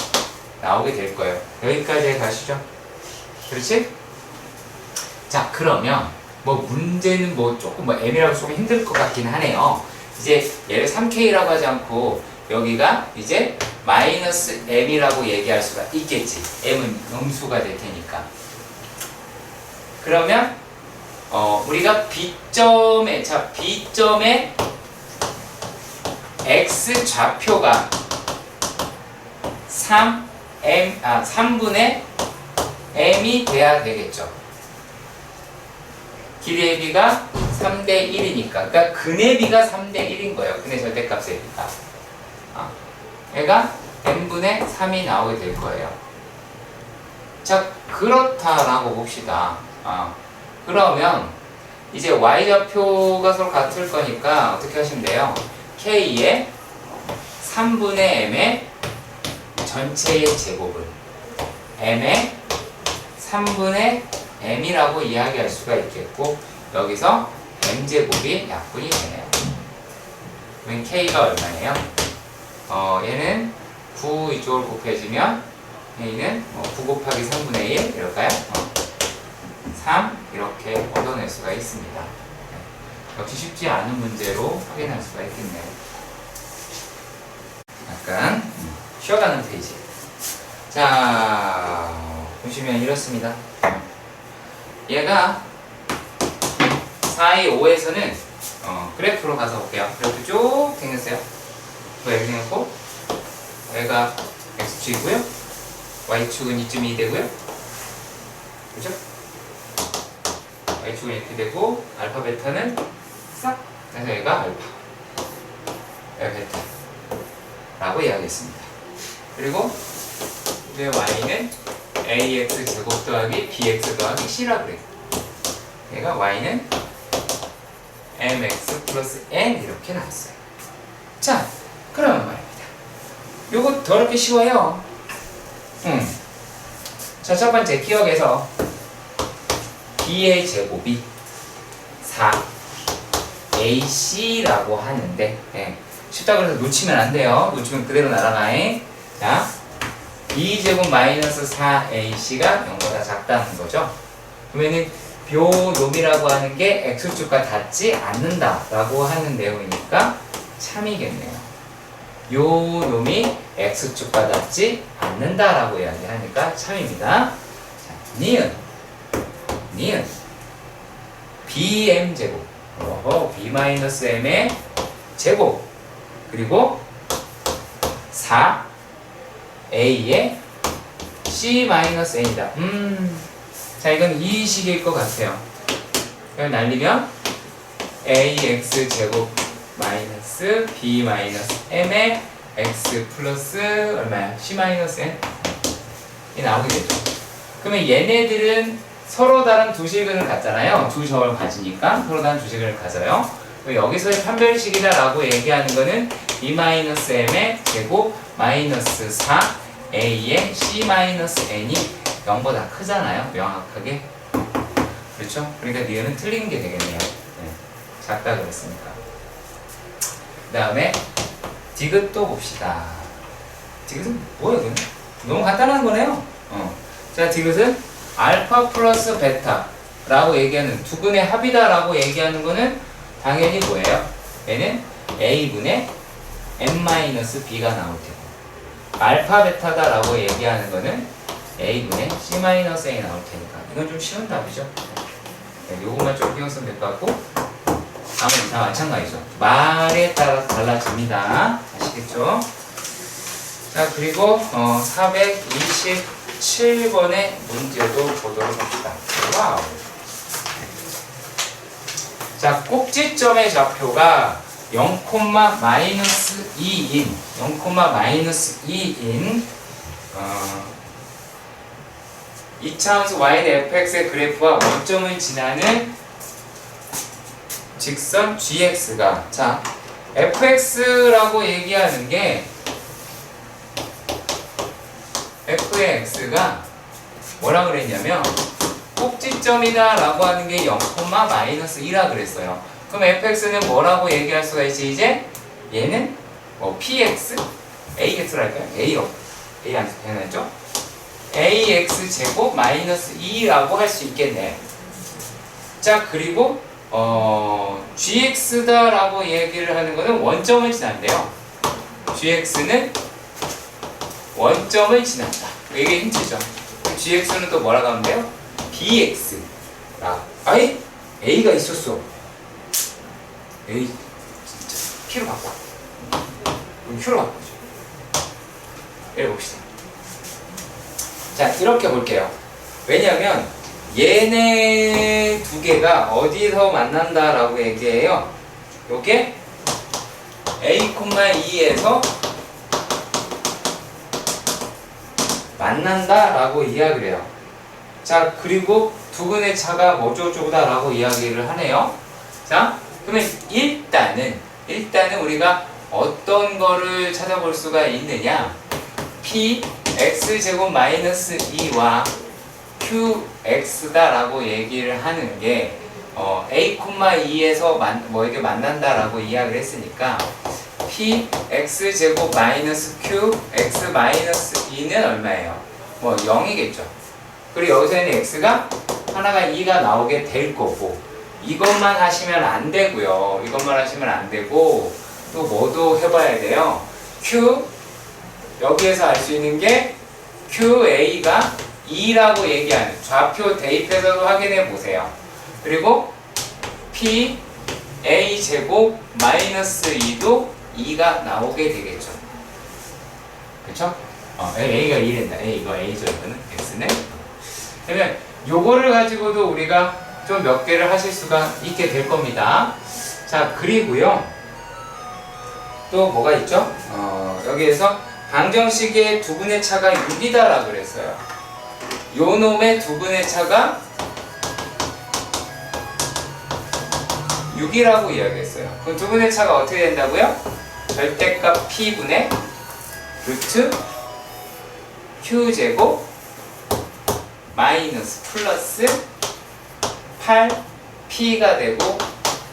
나오게 될 거예요. 여기까지 가시죠. 그렇지? 자, 그러면 문제는 조금 m이라고 조금 힘들 것 같긴 하네요. 이제 얘를 3k라고 하지 않고 여기가 이제 마이너스 m이라고 얘기할 수가 있겠지. m은 음수가 될 테니까. 그러면 우리가 B점에 x 좌표가 3분의 m이 돼야 되겠죠. 길이의 비가 3대 1이니까, 그러니까 근의 비가 3대 1인 거예요. 근의 절대값의 비가. 얘가 n분의 3이 나오게 될 거예요. 자, 그렇다라고 봅시다. 그러면 이제 y좌표가 서로 같을 거니까 어떻게 하시면 돼요? k의 3분의 m의 전체의 제곱을 m의 3분의 m이라고 이야기할 수가 있겠고, 여기서 m제곱이 약분이 되네요. 그러면 k가 얼마예요? 얘는 9 이쪽을 곱해주면 k는 9 곱하기 3분의 1 이럴까요? 3 이렇게 얻어낼 수가 있습니다. 역시 쉽지 않은 문제로 확인할 수가 있겠네요. 약간 쉬어가는 페이지. 자, 보시면 이렇습니다. 얘가 4, 2, 5에서는 그래프로 가서 볼게요. 그래프 쭉 당겼어요. 이렇게 생겼고, 얘가 x축이고요, y축은 이쯤이 되고요, 그죠? y축은 이렇게 되고, 알파 베타는 싹 그래서 얘가 알파, 얘가 베타 라고 이야기했습니다. 그리고 우리의 y는 ax 제곱 더하기 bx 더하기 c라 그래요. 얘가 y는 mx 플러스 n 이렇게 나왔어요. 자, 그러면 말입니다. 요거 더럽게 쉬워요. 자, 첫 번째 기억에서 b의 제곱이 4ac라고 하는데, 쉽다 그래서 놓치면 안 돼요. 놓치면 그대로 날아가요. 자, b제곱 마이너스 4ac가 0보다 작다는 거죠. 그러면은 묘놈이라고 하는 게 x축과 닿지 않는다라고 하는 내용이니까 참이겠네요. 요 놈이 x축과 닿지 않는다라고 이야기하니까 참입니다. 자, 니은 bm제곱, b-m의 제곱, 그리고 4a의 c-n이다. 자, 이건 이 식일 것 같아요. 그럼 날리면 ax 제곱 마이너스 b 마이너스 m의 x 플러스 얼마야? c 마이너스 n 이 나오게 되죠. 그러면 얘네들은 서로 다른 두 식을 갖잖아요. 두 점을 가지니까 서로 다른 두 식을 가져요. 여기서의 판별식이다라고 얘기하는 거는 b 마이너스 m의 제곱 마이너스 4a의 c 마이너스 n이 0보다 크잖아요. 명확하게. 그렇죠? 그러니까 니은은 틀린 게 되겠네요. 작다 그랬으니까. 그 다음에 디귿도 봅시다. 디귿은 뭐예요? 그냥? 너무 간단한 거네요. 자, 디귿은 알파 플러스 베타 라고 얘기하는 두근의 합이다 라고 얘기하는 거는 당연히 뭐예요? 얘는 a분의 m-b가 나올 테고, 알파 베타다 라고 얘기하는 거는 a분의 c-n이 나올 테니까 이건 좀 쉬운 답이죠. 요것만 좀 신경 쓰면 될 것 같고, 나머지 다 마찬가지죠. 말에 따라 달라집니다. 다시 이해되시겠죠? 자, 그리고 427번의 문제도 보도록 합시다. 와우. 자, 꼭지점의 좌표가 0,-2인 0,-2인 2차함수 y는 fx의 그래프와 원점을 지나는 직선 gx가, 자, fx라고 얘기하는 게 f의 x가 뭐라 그랬냐면 꼭지점이다 라고 하는 게 0,-2라 그랬어요. 그럼 fx는 뭐라고 얘기할 수가 있지? 이제 얘는 뭐 px? ax로 할까요? a로 a 안 해놨죠? ax 제곱 마이너스 2라고 할 수 있겠네. 자, 그리고 gx다 라고 얘기를 하는 거는 원점을 지난대요. gx는 원점을 지난다. 이게 힌트죠. gx는 또 뭐라고 하면 돼요? bx. 아이? a가 있었어. a 진짜 p로 바꿔. 그럼 q로 바꾸죠. 읽어봅시다. 자, 이렇게 볼게요. 왜냐면 얘네 두 개가 어디서 만난다라고 얘기해요. 요게 a,2에서 만난다라고 이야기를 해요. 자, 그리고 두근의 차가 뭐저저다라고 이야기를 하네요. 자, 그러면 일단은 우리가 어떤 거를 찾아볼 수가 있느냐? p x제곱 마이너스 2와 qx다라고 얘기를 하는 게 a,2에서 이게 만난다라고 이야기를 했으니까 p x제곱 마이너스 q x 마이너스 2는 얼마예요? 뭐 0이겠죠. 그리고 여기서는 x가 하나가 2가 나오게 될 거고, 이것만 하시면 안 되고요. 이것만 하시면 안 되고 또 뭐도 해봐야 돼요. q 여기에서 알 수 있는 게 QA가 2라고 얘기하는 좌표 대입해서도 확인해 보세요. 그리고 PA 제곱 마이너스 2도 2가 나오게 되겠죠. 그쵸? A가 2된다. 이거 A죠. 이거는 X네. 그러면 요거를 가지고도 우리가 좀 몇 개를 하실 수가 있게 될 겁니다. 자, 그리고요. 또 뭐가 있죠? 여기에서 방정식의 두분의 차가 6이다라고 그랬어요. 요 놈의 두분의 차가 6이라고 이야기했어요. 그럼 두분의 차가 어떻게 된다고요? 절대값 p분의 루트 q제곱 마이너스 플러스 8p가 되고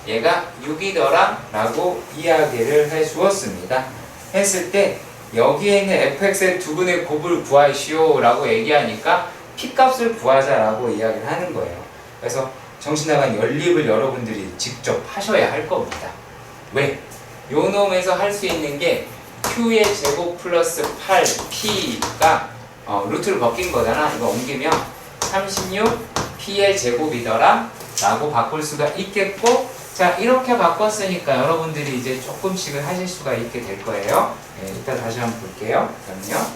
얘가 6이더라 라고 이야기를 해 주었습니다. 했을 때 여기에 있는 fx의 두분의 곱을 구하시오 라고 얘기하니까 p값을 구하자라고 이야기를 하는 거예요. 그래서 정신나간 연립을 여러분들이 직접 하셔야 할 겁니다. 왜? 요 놈에서 할 수 있는 게 q의 제곱 플러스 8p가 루트를 벗긴 거잖아. 이거 옮기면 36p의 제곱이더라 라고 바꿀 수가 있겠고, 자, 이렇게 바꿨으니까 여러분들이 이제 조금씩은 하실 수가 있게 될 거예요. 네, 이따 다시 한번 볼게요. 그럼요.